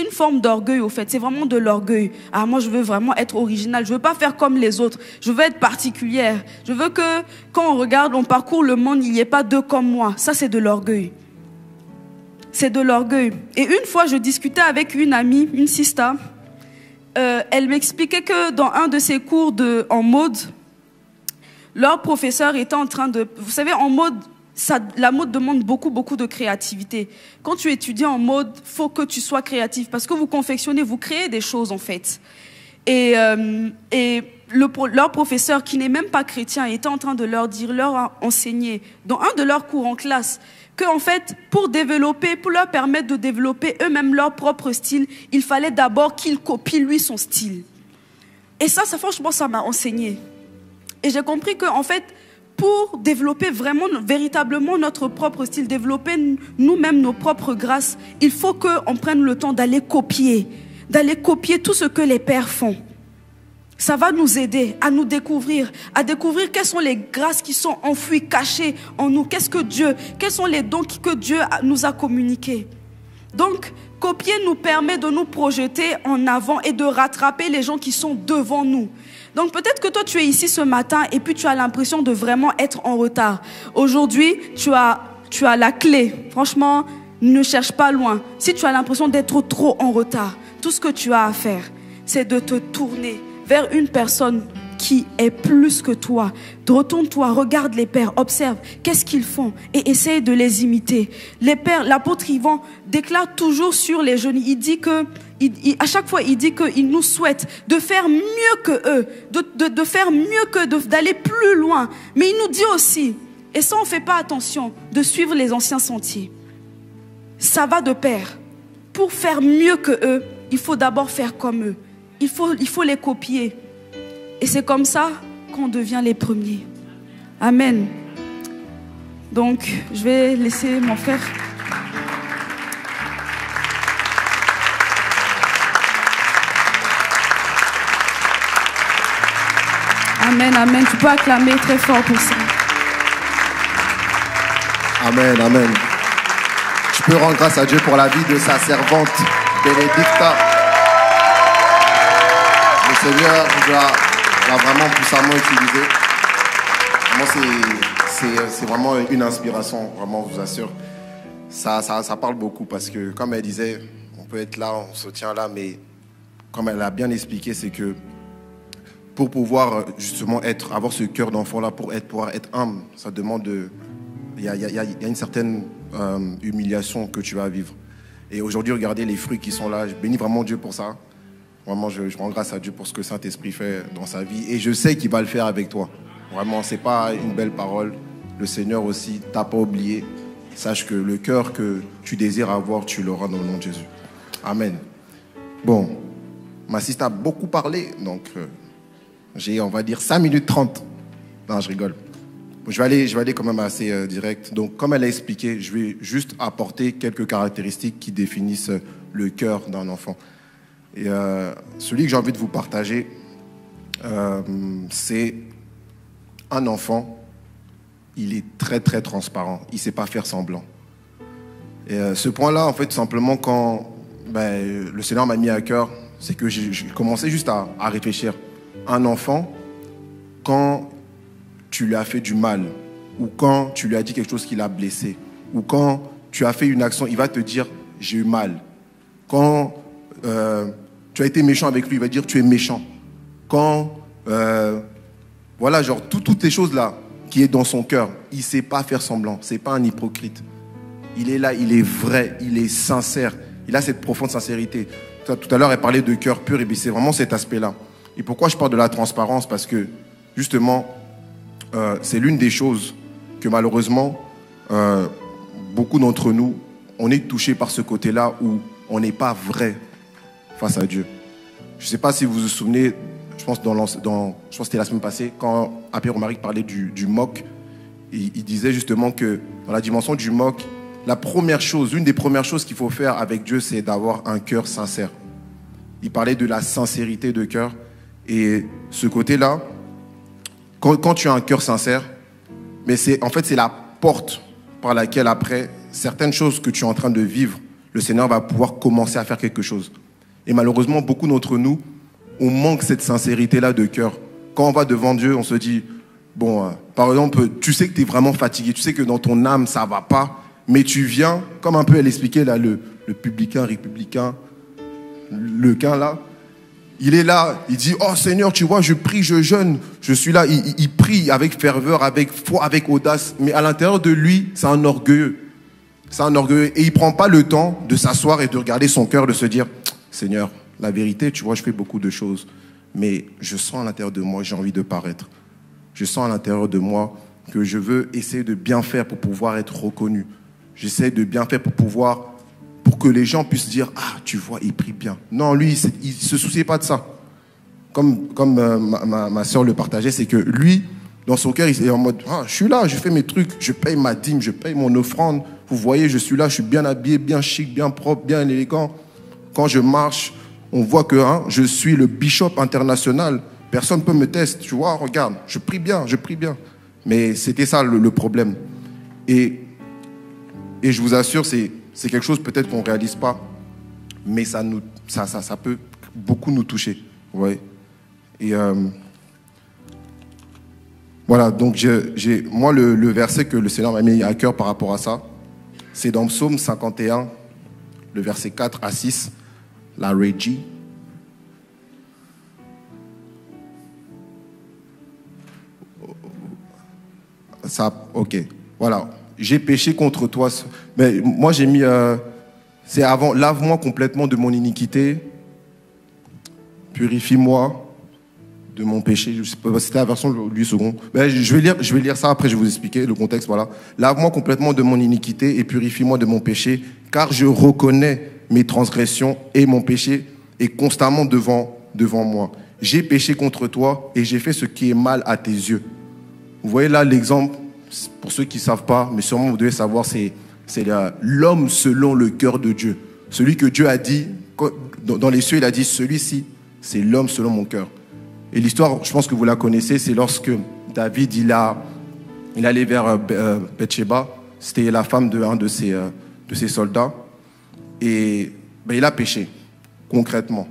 une forme d'orgueil au fait. C'est vraiment de l'orgueil. Ah, moi je veux vraiment être original. Je veux pas faire comme les autres. Je veux être particulière. Je veux que quand on regarde, on parcourt le monde, il n'y ait pas deux comme moi. Ça c'est de l'orgueil. C'est de l'orgueil. Et une fois, je discutais avec une amie, une sista. Elle m'expliquait que dans un de ses cours en mode, leur professeur était en train de... Vous savez, en mode, la mode demande beaucoup de créativité. Quand tu étudies en mode, il faut que tu sois créatif parce que vous confectionnez, vous créez des choses en fait. Et leur professeur, qui n'est même pas chrétien, était en train de leur enseigner dans un de leurs cours en classe que en fait, pour leur permettre de développer eux-mêmes leur propre style, il fallait d'abord qu'ils copient lui son style. Et ça franchement, ça m'a enseigné. Et j'ai compris que en fait, pour développer véritablement notre propre style, développer nous-mêmes nos propres grâces, il faut qu'on prenne le temps d'aller copier tout ce que les pères font. Ça va nous aider à découvrir quelles sont les grâces qui sont enfouies, cachées en nous. Quels sont les dons que Dieu nous a communiqués. Donc, copier nous permet de nous projeter en avant et de rattraper les gens qui sont devant nous. Donc, peut-être que toi, tu es ici ce matin et puis tu as l'impression de vraiment être en retard. Aujourd'hui, tu as la clé. Franchement, ne cherche pas loin. Si tu as l'impression d'être trop en retard, tout ce que tu as à faire, c'est de te tourner vers une personne qui est plus que toi. Retourne-toi, regarde les pères, observe qu'est-ce qu'ils font et essaye de les imiter. Les pères, l'apôtre Yvan déclare toujours sur les jeunes, il dit que, à chaque fois il dit qu'il nous souhaite de faire mieux que eux, de faire mieux que d'aller plus loin. Mais il nous dit aussi, et ça on ne fait pas attention, de suivre les anciens sentiers. Ça va de pair. Pour faire mieux que eux, il faut d'abord faire comme eux. Il faut les copier. Et c'est comme ça qu'on devient les premiers. Amen. Donc, je vais laisser mon frère. Amen, amen. Tu peux acclamer très fort pour ça. Amen, amen. Je peux rendre grâce à Dieu pour la vie de sa servante, Bénédicta. Le Seigneur l'a vraiment puissamment utilisé. C'est vraiment une inspiration, vraiment, je vous assure. Ça parle beaucoup parce que, comme elle disait, on peut être là, on se tient là, mais comme elle a bien expliqué, c'est que pour pouvoir justement avoir ce cœur d'enfant-là, pour pouvoir être humble, ça demande il y a une certaine humiliation que tu vas vivre. Et aujourd'hui, regardez les fruits qui sont là. Je bénis vraiment Dieu pour ça. Vraiment, je rends grâce à Dieu pour ce que Saint-Esprit fait dans sa vie. Et je sais qu'il va le faire avec toi. Vraiment, ce n'est pas une belle parole. Le Seigneur aussi t'a pas oublié. Sache que le cœur que tu désires avoir, tu l'auras dans le nom de Jésus. Amen. Bon, ma sista a beaucoup parlé. Donc, j'ai, on va dire, 5 minutes 30. Non, je rigole. Je vais aller quand même assez direct. Donc, comme elle a expliqué, je vais juste apporter quelques caractéristiques qui définissent le cœur d'un enfant. Et celui que j'ai envie de vous partager, c'est un enfant. Il est très très transparent. Il ne sait pas faire semblant. Et ce point-là, en fait, tout simplement, quand le Seigneur m'a mis à cœur, c'est que j'ai commencé juste à réfléchir. Un enfant, quand tu lui as fait du mal, ou quand tu lui as dit quelque chose qui l'a blessé, ou quand tu as fait une action, il va te dire « j'ai eu mal ». Quand tu as été méchant avec lui, il va dire « tu es méchant ». Quand, voilà, genre, toutes ces choses-là qui est dans son cœur, il ne sait pas faire semblant, ce n'est pas un hypocrite. Il est là, il est vrai, il est sincère, il a cette profonde sincérité. Tout à l'heure, elle parlait de cœur pur, et bien c'est vraiment cet aspect-là. Et pourquoi je parle de la transparence? Parce que, justement, c'est l'une des choses que malheureusement, beaucoup d'entre nous, on est touchés par ce côté-là où on n'est pas vrai face à Dieu. Je ne sais pas si vous vous souvenez, je pense que c'était la semaine passée, quand Appé Romaric parlait du mock, il disait justement que dans la dimension du mock, une des premières choses qu'il faut faire avec Dieu, c'est d'avoir un cœur sincère. Il parlait de la sincérité de cœur. Et ce côté-là, quand tu as un cœur sincère, mais c'est la porte par laquelle après, certaines choses que tu es en train de vivre, le Seigneur va pouvoir commencer à faire quelque chose. Et malheureusement, beaucoup d'entre nous, on manque cette sincérité-là de cœur. Quand on va devant Dieu, on se dit, bon, par exemple, tu sais que tu es vraiment fatigué, tu sais que dans ton âme, ça ne va pas, mais tu viens, comme un peu elle expliquait là, le publicain, républicain, le quin là, il est là, il dit, oh Seigneur, tu vois, je prie, je jeûne, je suis là, il prie avec ferveur, avec foi, avec audace, mais à l'intérieur de lui, c'est un orgueilleux. C'est un orgueilleux. Et il ne prend pas le temps de s'asseoir et de regarder son cœur, de se dire, Seigneur, la vérité, tu vois, je fais beaucoup de choses, mais je sens à l'intérieur de moi, j'ai envie de paraître. Je sens à l'intérieur de moi que je veux essayer de bien faire pour pouvoir être reconnu. J'essaie de bien faire pour que les gens puissent dire, ah, tu vois, il prie bien. Non, lui, il ne se souciait pas de ça. Comme ma soeur le partageait, c'est que lui, dans son cœur, il est en mode, ah, je suis là, je fais mes trucs, je paye ma dîme, je paye mon offrande. Vous voyez, je suis là, je suis bien habillé, bien chic, bien propre, bien élégant. Quand je marche, on voit que je suis le bishop international. Personne ne peut me tester, tu vois, regarde, je prie bien. Mais c'était ça le problème. Et je vous assure, c'est quelque chose peut-être qu'on ne réalise pas, mais ça peut beaucoup nous toucher. Ouais. Et voilà, donc moi, le verset que le Seigneur m'a mis à cœur par rapport à ça, c'est dans Psaume 51, le verset 4 à 6, la Régie. Ça, ok, voilà. J'ai péché contre toi. Mais moi, j'ai mis... c'est avant, lave-moi complètement de mon iniquité, purifie-moi de mon péché. Je sais pas, c'était la version du second. Mais je vais lire ça, après je vais vous expliquer le contexte. Voilà. Lave-moi complètement de mon iniquité et purifie-moi de mon péché, car je reconnais mes transgressions et mon péché est constamment devant moi. J'ai péché contre toi et j'ai fait ce qui est mal à tes yeux. Vous voyez là l'exemple, pour ceux qui ne savent pas, mais sûrement vous devez savoir, c'est l'homme selon le cœur de Dieu. Celui que Dieu a dit, dans les cieux, il a dit, celui-ci, c'est l'homme selon mon cœur. Et l'histoire, je pense que vous la connaissez, c'est lorsque David, il allait vers Bathsheba, c'était la femme d'un de ses soldats, et il a péché, concrètement.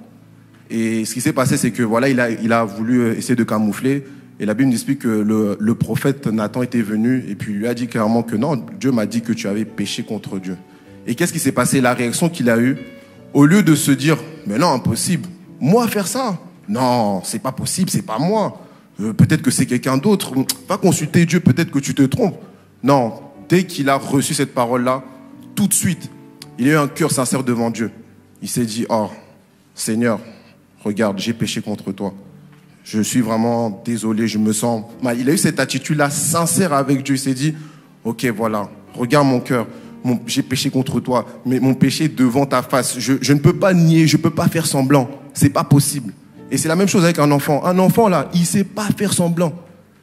Et ce qui s'est passé, c'est que voilà, il a voulu essayer de camoufler. Et la Bible nous explique que le prophète Nathan était venu et puis il lui a dit clairement que non, Dieu m'a dit que tu avais péché contre Dieu. Et qu'est-ce qui s'est passé? La réaction qu'il a eue, au lieu de se dire, mais non, impossible, moi faire ça? Non, c'est pas possible, c'est pas moi. Peut-être que c'est quelqu'un d'autre. Va consulter Dieu, peut-être que tu te trompes. Non, dès qu'il a reçu cette parole-là, tout de suite, il a eu un cœur sincère devant Dieu. Il s'est dit, oh, Seigneur, regarde, j'ai péché contre toi. Je suis vraiment désolé, je me sens mal. Il a eu cette attitude-là sincère avec Dieu. Il s'est dit, ok, voilà, regarde mon cœur. J'ai péché contre toi, mais mon péché est devant ta face. Je ne peux pas nier, je ne peux pas faire semblant. C'est pas possible. Et c'est la même chose avec un enfant. Un enfant, là, il ne sait pas faire semblant.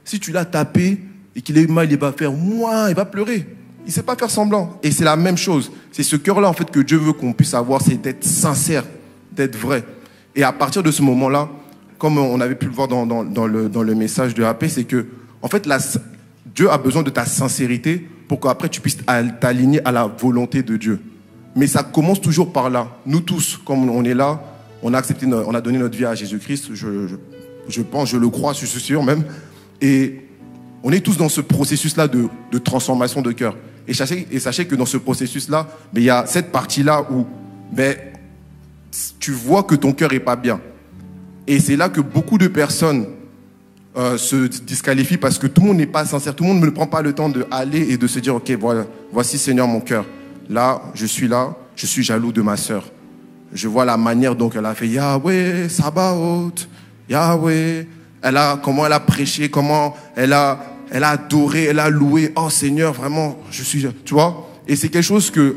Si tu l'as tapé et qu'il est mal, il va faire moi, il va pleurer. Il ne sait pas faire semblant. Et c'est la même chose. C'est ce cœur-là, en fait, que Dieu veut qu'on puisse avoir, c'est d'être sincère, d'être vrai. Et à partir de ce moment-là, comme on avait pu le voir dans le message de AP, c'est que, en fait, Dieu a besoin de ta sincérité pour qu'après tu puisses t'aligner à la volonté de Dieu. Mais ça commence toujours par là. Nous tous, comme on est là, on a donné notre vie à Jésus-Christ, je pense, je le crois, je suis sûr même. Et On est tous dans ce processus-là de transformation de cœur. Et sachez que dans ce processus-là, il y a cette partie-là où tu vois que ton cœur n'est pas bien. Et c'est là que beaucoup de personnes se disqualifient parce que tout le monde n'est pas sincère. Tout le monde ne prend pas le temps d'aller et de se dire, ok, voilà, voici Seigneur mon cœur. Là, je suis jaloux de ma sœur. Je vois la manière dont elle a fait Yahweh, Sabaoth, Yahweh. Comment elle a prêché, comment elle a adoré, elle a loué. Oh Seigneur, vraiment, tu vois. Et c'est quelque chose que,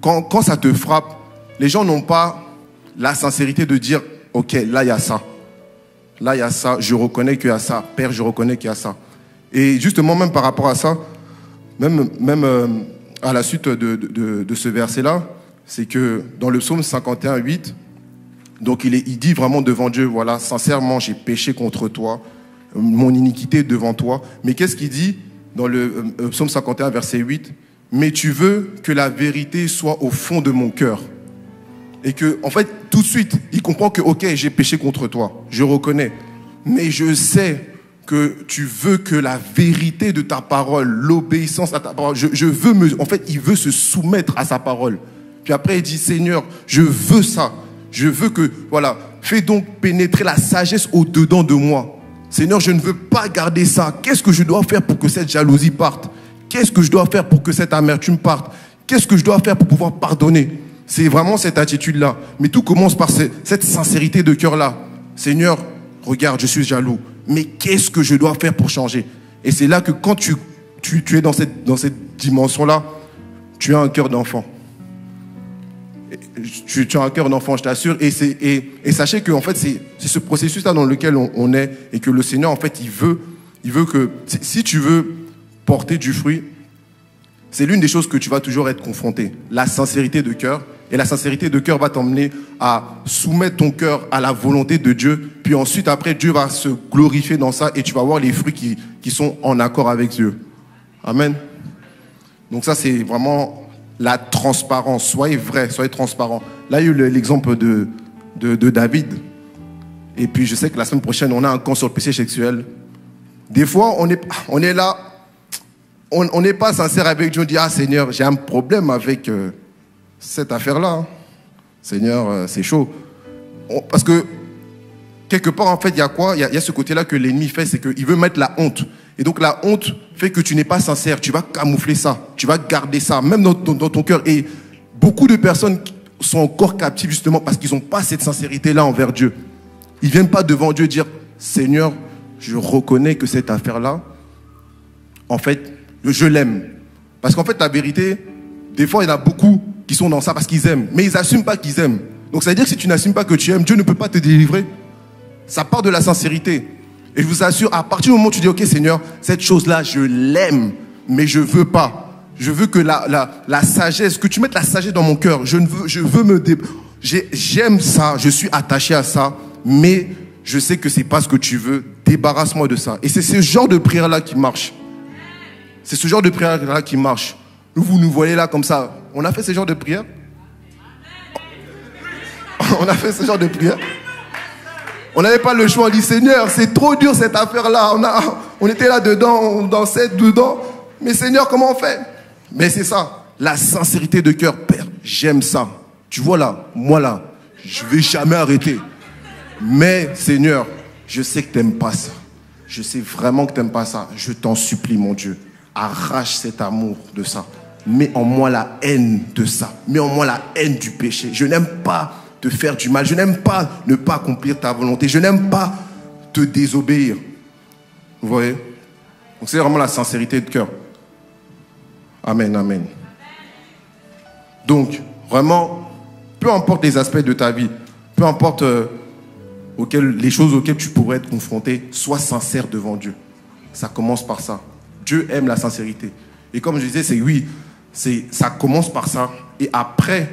quand ça te frappe, les gens n'ont pas la sincérité de dire, ok, là il y a ça. Là il y a ça, je reconnais qu'il y a ça. Père, je reconnais qu'il y a ça. Et justement, même par rapport à ça, même à la suite de ce verset-là, c'est que dans le psaume 51, 8, donc il dit vraiment devant Dieu, voilà, sincèrement, j'ai péché contre toi, mon iniquité est devant toi. Mais qu'est-ce qu'il dit dans le psaume 51, verset 8? Mais tu veux que la vérité soit au fond de mon cœur. Et que, en fait, tout de suite, il comprend que, ok, j'ai péché contre toi, je reconnais. Mais je sais que tu veux que la vérité de ta parole, l'obéissance à ta parole, en fait, il veut se soumettre à sa parole. Puis après, il dit, Seigneur, je veux ça. Je veux que, voilà, fais donc pénétrer la sagesse au-dedans de moi. Seigneur, je ne veux pas garder ça. Qu'est-ce que je dois faire pour que cette jalousie parte? Qu'est-ce que je dois faire pour que cette amertume parte? Qu'est-ce que je dois faire pour pouvoir pardonner? C'est vraiment cette attitude-là. Mais tout commence par cette sincérité de cœur-là. Seigneur, regarde, je suis jaloux. Mais qu'est-ce que je dois faire pour changer? Et c'est là que quand tu es dans cette dimension-là, tu as un cœur d'enfant. Tu as un cœur d'enfant, je t'assure. Et sachez que en fait, c'est ce processus-là dans lequel on est, et que le Seigneur, en fait, il veut que, si tu veux porter du fruit, c'est l'une des choses que tu vas toujours être confronté. La sincérité de cœur. Et la sincérité de cœur va t'emmener à soumettre ton cœur à la volonté de Dieu. Puis ensuite, après, Dieu va se glorifier dans ça et tu vas voir les fruits qui sont en accord avec Dieu. Amen. Donc ça, c'est vraiment la transparence. Soyez vrai, soyez transparent. Là, il y a eu l'exemple de David. Et puis, je sais que la semaine prochaine, on a un camp sur le péché sexuel. Des fois, on est là, on n'est pas sincère avec Dieu. On dit, ah Seigneur, j'ai un problème avec cette affaire-là. Seigneur, c'est chaud. Parce que, quelque part, en fait, il y a quoi? Il y a ce côté-là que l'ennemi fait, c'est qu'il veut mettre la honte. Et donc, la honte fait que tu n'es pas sincère. Tu vas camoufler ça. Tu vas garder ça, même dans ton cœur. Et beaucoup de personnes sont encore captives, justement, parce qu'ils n'ont pas cette sincérité-là envers Dieu. Ils ne viennent pas devant Dieu dire, Seigneur, je reconnais que cette affaire-là, en fait, je l'aime. Parce qu'en fait, la vérité, des fois, il y en a beaucoup qui sont dans ça parce qu'ils aiment. Mais ils n'assument pas qu'ils aiment. Donc, ça veut dire que si tu n'assumes pas que tu aimes, Dieu ne peut pas te délivrer. Ça part de la sincérité. Et je vous assure, à partir du moment où tu dis, ok Seigneur, cette chose-là, je l'aime, mais je ne veux pas. Je veux que la sagesse, que tu mettes la sagesse dans mon cœur. J'aime ça, je suis attaché à ça, mais je sais que ce n'est pas ce que tu veux. Débarrasse-moi de ça. Et c'est ce genre de prière-là qui marche. C'est ce genre de prière-là qui marche. Vous nous voyez là comme ça. On a fait ce genre de prière? On a fait ce genre de prière? On n'avait pas le choix. On dit, Seigneur, c'est trop dur cette affaire-là. On était là-dedans, on dansait dedans. Mais Seigneur, comment on fait? Mais c'est ça, la sincérité de cœur. Père, j'aime ça. Tu vois là, moi là, je ne vais jamais arrêter. Mais Seigneur, je sais que tu n'aimes pas ça. Je sais vraiment que tu n'aimes pas ça. Je t'en supplie, mon Dieu. Arrache cet amour de ça. Mets en moi la haine de ça. Mets en moi la haine du péché. Je n'aime pas te faire du mal. Je n'aime pas ne pas accomplir ta volonté. Je n'aime pas te désobéir. Vous voyez? Donc c'est vraiment la sincérité de cœur. Amen, amen. Donc, vraiment, peu importe les aspects de ta vie, peu importe les choses auxquelles tu pourrais être confronté, sois sincère devant Dieu. Ça commence par ça. Dieu aime la sincérité. Et comme je disais, ça commence par ça. Et après,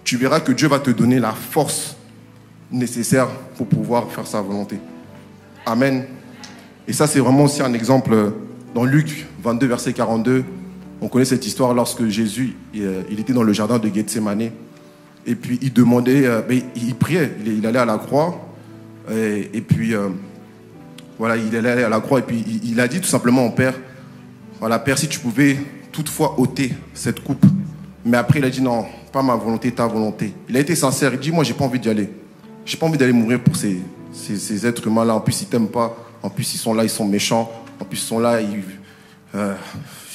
tu verras que Dieu va te donner la force nécessaire pour pouvoir faire sa volonté. Amen. Et ça, c'est vraiment aussi un exemple dans Luc 22, verset 42. On connaît cette histoire lorsque Jésus, il était dans le jardin de Gethsémane. Et puis, il demandait, il priait, il allait à la croix. Et puis, voilà, il est allé à la croix et puis il a dit tout simplement au Père, voilà, Père, si tu pouvais toutefois ôter cette coupe. Mais après, il a dit non, pas ma volonté, ta volonté. Il a été sincère, il dit, moi, j'ai pas envie d'y aller. J'ai pas envie d'aller mourir pour ces êtres humains-là. En plus, ils t'aiment pas. En plus, ils sont là, ils sont méchants. En plus, ils sont là, ils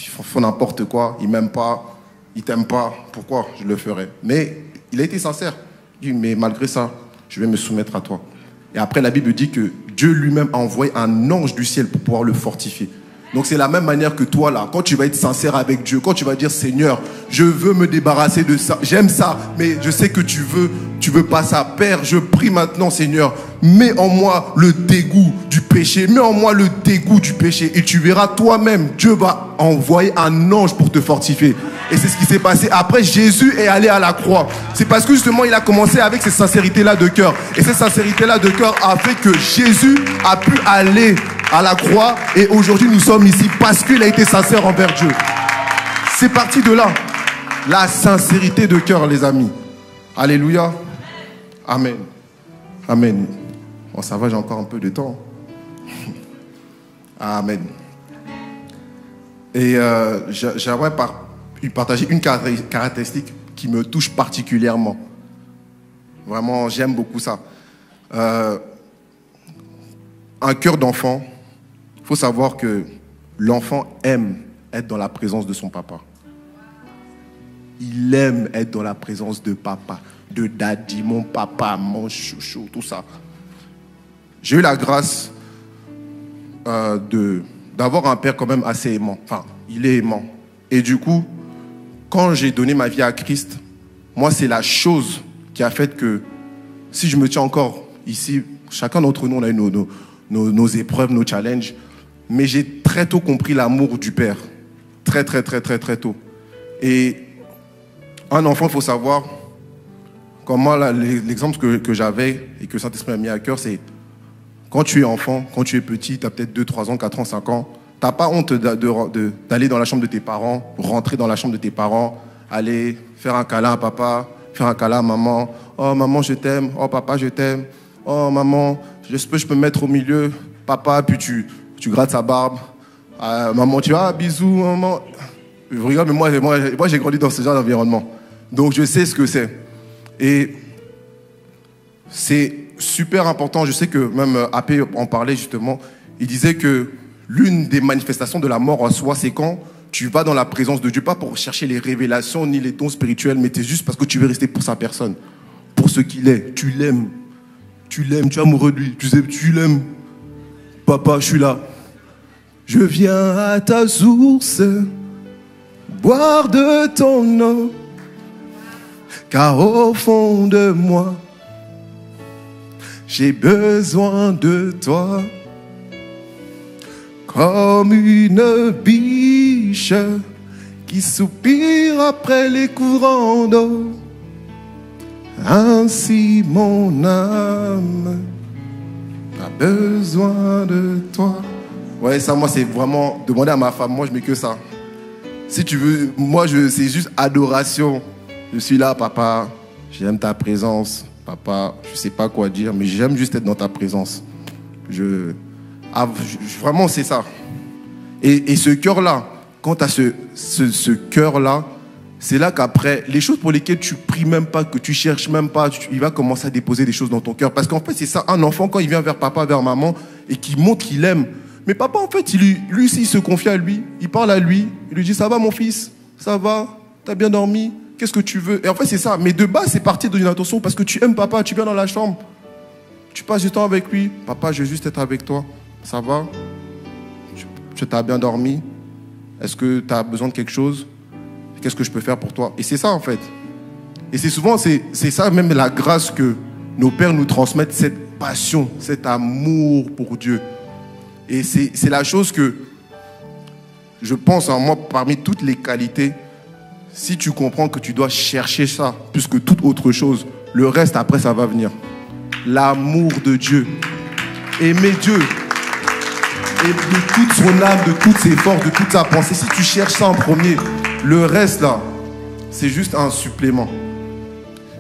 font n'importe quoi. Ils m'aiment pas. Ils t'aiment pas. Pourquoi je le ferais? Mais il a été sincère. Il dit, mais malgré ça, je vais me soumettre à toi. Et après, la Bible dit que Dieu lui-même a envoyé un ange du ciel pour pouvoir le fortifier. Donc c'est la même manière que toi là, quand tu vas être sincère avec Dieu, quand tu vas dire Seigneur, je veux me débarrasser de ça, j'aime ça, mais je sais que tu veux pas ça. Père, je prie maintenant Seigneur, mets en moi le dégoût du péché, mets en moi le dégoût du péché et tu verras toi-même, Dieu va envoyer un ange pour te fortifier. Et c'est ce qui s'est passé. Après, Jésus est allé à la croix. C'est parce que justement, il a commencé avec cette sincérité-là de cœur. Et cette sincérité-là de cœur a fait que Jésus a pu aller à la croix. Et aujourd'hui, nous sommes ici parce qu'il a été sincère envers Dieu. C'est parti de là. La sincérité de cœur, les amis. Alléluia. Amen. Amen. Bon, ça va, j'ai encore un peu de temps. Amen. Et j'aimerais partager une caractéristique qui me touche particulièrement. Vraiment, j'aime beaucoup ça. Un cœur d'enfant, il faut savoir que l'enfant aime être dans la présence de son papa. Il aime être dans la présence de papa, de daddy, mon papa, mon chouchou, tout ça. J'ai eu la grâce d'avoir un père quand même assez aimant. Enfin, il est aimant. Et du coup, quand j'ai donné ma vie à Christ, moi, c'est la chose qui a fait que, si je me tiens encore ici, chacun d'entre nous, on a eu nos épreuves, nos challenges, mais j'ai très tôt compris l'amour du Père. Très tôt. Et un enfant, il faut savoir, comme moi, l'exemple que j'avais et que Saint-Esprit a mis à cœur, c'est quand tu es enfant, quand tu es petit, tu as peut-être 2, 3 ans, 4 ans, 5 ans, tu n'as pas honte d'aller dans la chambre de tes parents, rentrer dans la chambre de tes parents, aller faire un câlin à papa, faire un câlin à maman. Oh maman, je t'aime. Oh papa, je t'aime. Oh maman, je peux me mettre au milieu. Papa, puis tu grattes sa barbe. Maman, tu vois, bisous, maman. Je rigole, mais moi j'ai grandi dans ce genre d'environnement. Donc je sais ce que c'est. Et c'est super important. Je sais que même AP en parlait justement. Il disait que l'une des manifestations de la mort en soi, c'est quand tu vas dans la présence de Dieu, pas pour chercher les révélations ni les dons spirituels, mais c'est juste parce que tu veux rester pour sa personne, pour ce qu'il est. Tu l'aimes, tu es amoureux de lui, tu l'aimes. Papa, je suis là. Je viens à ta source, boire de ton eau, car au fond de moi, j'ai besoin de toi. Comme une biche qui soupire après les courants d'eau, ainsi mon âme a besoin de toi. Ouais, ça, moi, c'est vraiment demander à ma femme. Moi, je mets que ça. Si tu veux, moi, c'est juste adoration. Je suis là, papa. J'aime ta présence. Papa, je sais pas quoi dire, mais j'aime juste être dans ta présence. Vraiment, c'est ça. Et ce cœur-là, quand tu as ce cœur-là, c'est là qu'après, les choses pour lesquelles tu pries même pas, que tu cherches même pas, il va commencer à déposer des choses dans ton cœur. Parce qu'en fait, c'est ça, un enfant, quand il vient vers papa, vers maman, et qu'il montre qu'il aime. Mais papa, en fait, lui aussi, il se confie à lui. Il parle à lui. Il lui dit, ça va mon fils? Ça va? T'as bien dormi? Qu'est-ce que tu veux? Et en fait, c'est ça. Mais de base, c'est parti d'une intention parce que tu aimes papa, tu viens dans la chambre. Tu passes du temps avec lui. Papa, je veux juste être avec toi. Ça va? Tu t'as bien dormi? Est-ce que tu as besoin de quelque chose? Qu'est-ce que je peux faire pour toi? Et c'est ça, en fait. Et c'est souvent, c'est ça même la grâce que nos pères nous transmettent, cette passion, cet amour pour Dieu. Et c'est la chose que je pense, en moi, parmi toutes les qualités, si tu comprends que tu dois chercher ça plus que toute autre chose, le reste, après, ça va venir. L'amour de Dieu. Aimer Dieu. Et de toute son âme, de toutes ses forces, de toute sa pensée. Si tu cherches ça en premier, le reste, là, c'est juste un supplément.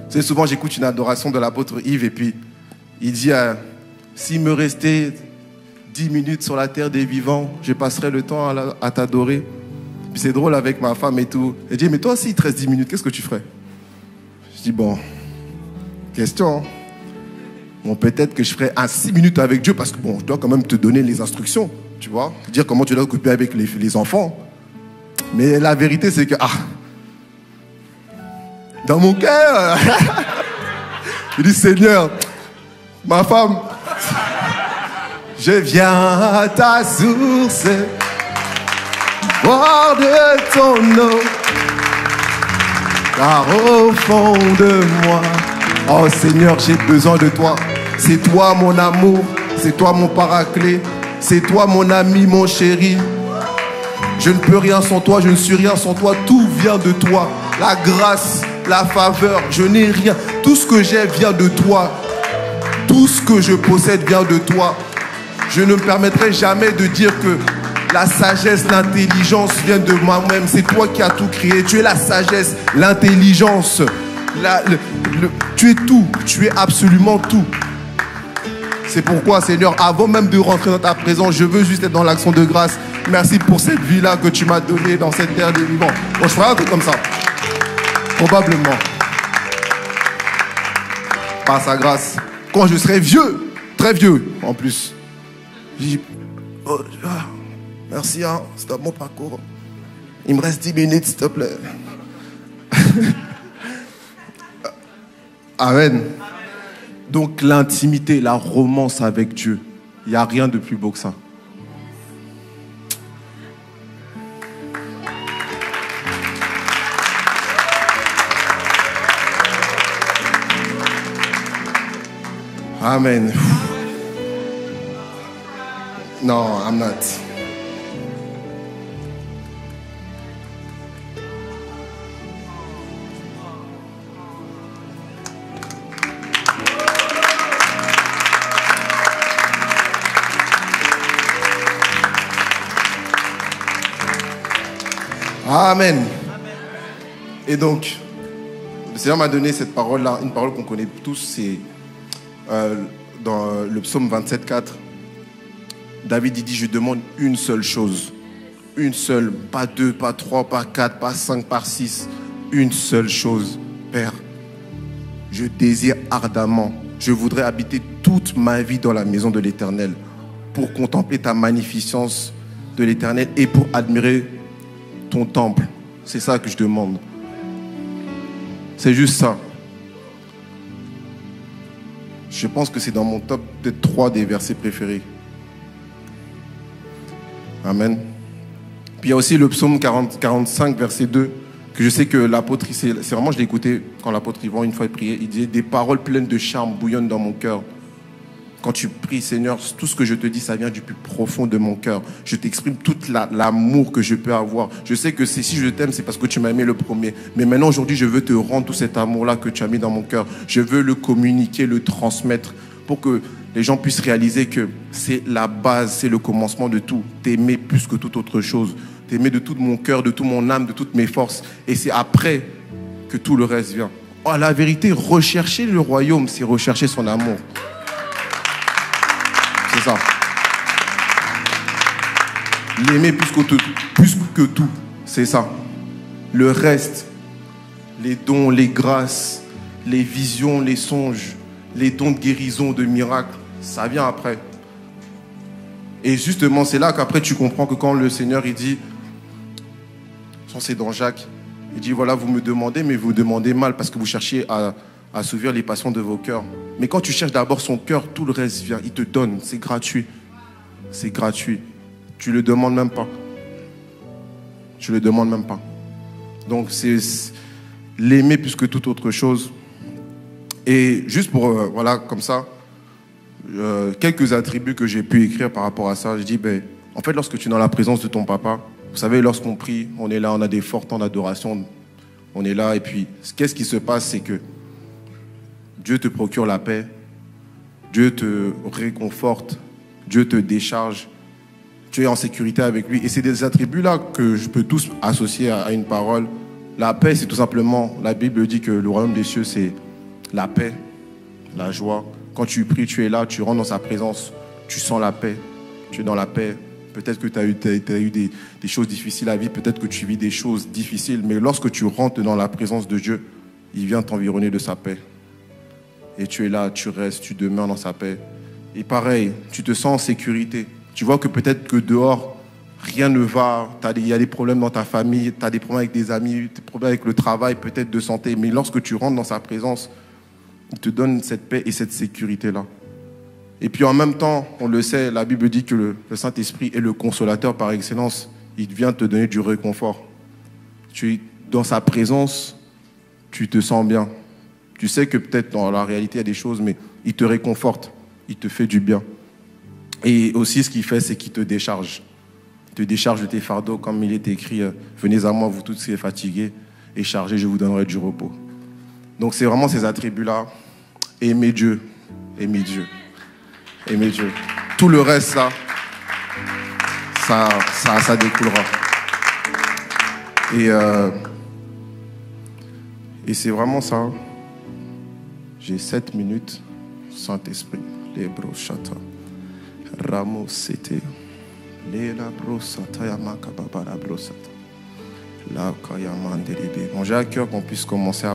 Tu sais, souvent, j'écoute une adoration de l'apôtre Yves et puis il dit, s'il me restait 10 minutes sur la terre des vivants, je passerai le temps à t'adorer. Puis c'est drôle avec ma femme et tout. Elle dit, mais toi aussi, il te reste 10 minutes, qu'est-ce que tu ferais? Je dis, bon, question. Bon, peut-être que je ferais 6 minutes avec Dieu parce que, bon, je dois quand même te donner les instructions, tu vois, dire comment tu dois t'occuper avec les enfants. Mais la vérité, c'est que, dans mon cœur, je dis, Seigneur, ma femme, je viens à ta source, boire de ton eau, car au fond de moi, oh Seigneur, j'ai besoin de toi. C'est toi mon amour, c'est toi mon paraclet, c'est toi mon ami, mon chéri. Je ne peux rien sans toi, je ne suis rien sans toi, tout vient de toi. La grâce, la faveur, je n'ai rien. Tout ce que j'ai vient de toi. Tout ce que je possède vient de toi. Je ne me permettrai jamais de dire que la sagesse, l'intelligence viennent de moi-même. C'est toi qui as tout créé. Tu es la sagesse, l'intelligence. Tu es tout. Tu es absolument tout. C'est pourquoi, Seigneur, avant même de rentrer dans ta présence, je veux juste être dans l'action de grâce. Merci pour cette vie-là que tu m'as donnée dans cette terre des vivants. Bon, je ferai un truc comme ça. Probablement. Par sa grâce. Quand je serai vieux, très vieux en plus, je dis, merci, hein, c'est un bon parcours. Il me reste 10 minutes, s'il te plaît. Amen. Donc l'intimité, la romance avec Dieu, il n'y a rien de plus beau que ça. Amen. No, I'm not. Amen. Et donc, le Seigneur m'a donné cette parole-là, une parole qu'on connaît tous, c'est dans le psaume 27,4. David dit, je demande une seule chose. Une seule, pas 2, pas 3, pas 4, pas 5, pas 6. Une seule chose, Père. Je désire ardemment, je voudrais habiter toute ma vie dans la maison de l'Éternel pour contempler ta magnificence de l'Éternel et pour admirer ton temple. C'est ça que je demande. C'est juste ça. Je pense que c'est dans mon top peut-être 3 des versets préférés. Amen. Puis il y a aussi le psaume 45, verset 2, que je sais que l'apôtre, c'est vraiment, je l'ai écouté quand l'apôtre Yvan, une fois, il priait, il disait, des paroles pleines de charme bouillonnent dans mon cœur. Quand tu pries, Seigneur, tout ce que je te dis, ça vient du plus profond de mon cœur. Je t'exprime tout l'amour que je peux avoir. Je sais que si je t'aime, c'est parce que tu m'as aimé le premier. Mais maintenant, aujourd'hui, je veux te rendre tout cet amour-là que tu as mis dans mon cœur. Je veux le communiquer, le transmettre pour que les gens puissent réaliser que c'est la base, c'est le commencement de tout. T'aimer plus que toute autre chose. T'aimer de tout mon cœur, de toute mon âme, de toutes mes forces. Et c'est après que tout le reste vient. Oh, la vérité, rechercher le royaume, c'est rechercher son amour. C'est ça. L'aimer plus que tout, c'est ça. Le reste, les dons, les grâces, les visions, les songes, les dons de guérison, de miracles, ça vient après. Et justement, c'est là qu'après tu comprends que quand le Seigneur, il dit, c'est dans Jacques, il dit, voilà, vous me demandez, mais vous demandez mal parce que vous cherchez à assouvir les passions de vos cœurs. Mais quand tu cherches d'abord son cœur, tout le reste vient. Il te donne. C'est gratuit. C'est gratuit. Tu ne le demandes même pas. Tu ne le demandes même pas. Donc, c'est l'aimer plus que toute autre chose. Et juste pour, voilà, comme ça, quelques attributs que j'ai pu écrire par rapport à ça. Je dis, en fait, lorsque tu es dans la présence de ton papa, vous savez, lorsqu'on prie, on est là, on a des forts temps d'adoration. On est là, et puis, qu'est-ce qui se passe, c'est que Dieu te procure la paix, Dieu te réconforte, Dieu te décharge, tu es en sécurité avec lui. Et c'est des attributs-là que je peux tous associer à une parole. La paix, c'est tout simplement, la Bible dit que le royaume des cieux, c'est la paix, la joie. Quand tu pries, tu es là, tu rentres dans sa présence, tu sens la paix, tu es dans la paix. Peut-être que tu as eu des choses difficiles à vivre, peut-être que tu vis des choses difficiles, mais lorsque tu rentres dans la présence de Dieu, il vient t'environner de sa paix. Et tu es là, tu restes, tu demeures dans sa paix. Et pareil, tu te sens en sécurité. Tu vois que peut-être que dehors, rien ne va, il y a des problèmes dans ta famille, tu as des problèmes avec des amis, des problèmes avec le travail, peut-être de santé, mais lorsque tu rentres dans sa présence, il te donne cette paix et cette sécurité-là. Et puis en même temps, on le sait, la Bible dit que le Saint-Esprit est le consolateur par excellence. Il vient te donner du réconfort. Tu es dans sa présence, tu te sens bien. Tu sais que peut-être dans la réalité, il y a des choses, mais il te réconforte, il te fait du bien. Et aussi, ce qu'il fait, c'est qu'il te décharge. Il te décharge de tes fardeaux, comme il est écrit, venez à moi, vous tous qui êtes fatigués et chargés, je vous donnerai du repos. Donc c'est vraiment ces attributs-là. Aimer Dieu, aimer Dieu. Aimer Dieu. Tout le reste, là, ça découlera. Et c'est vraiment ça. J'ai 7 minutes. Saint-Esprit. Les brochata. Ramos c'était. Les la brosata yamaka babara brosata. La kayamande libe. Bon, j'ai à cœur qu'on puisse commencer à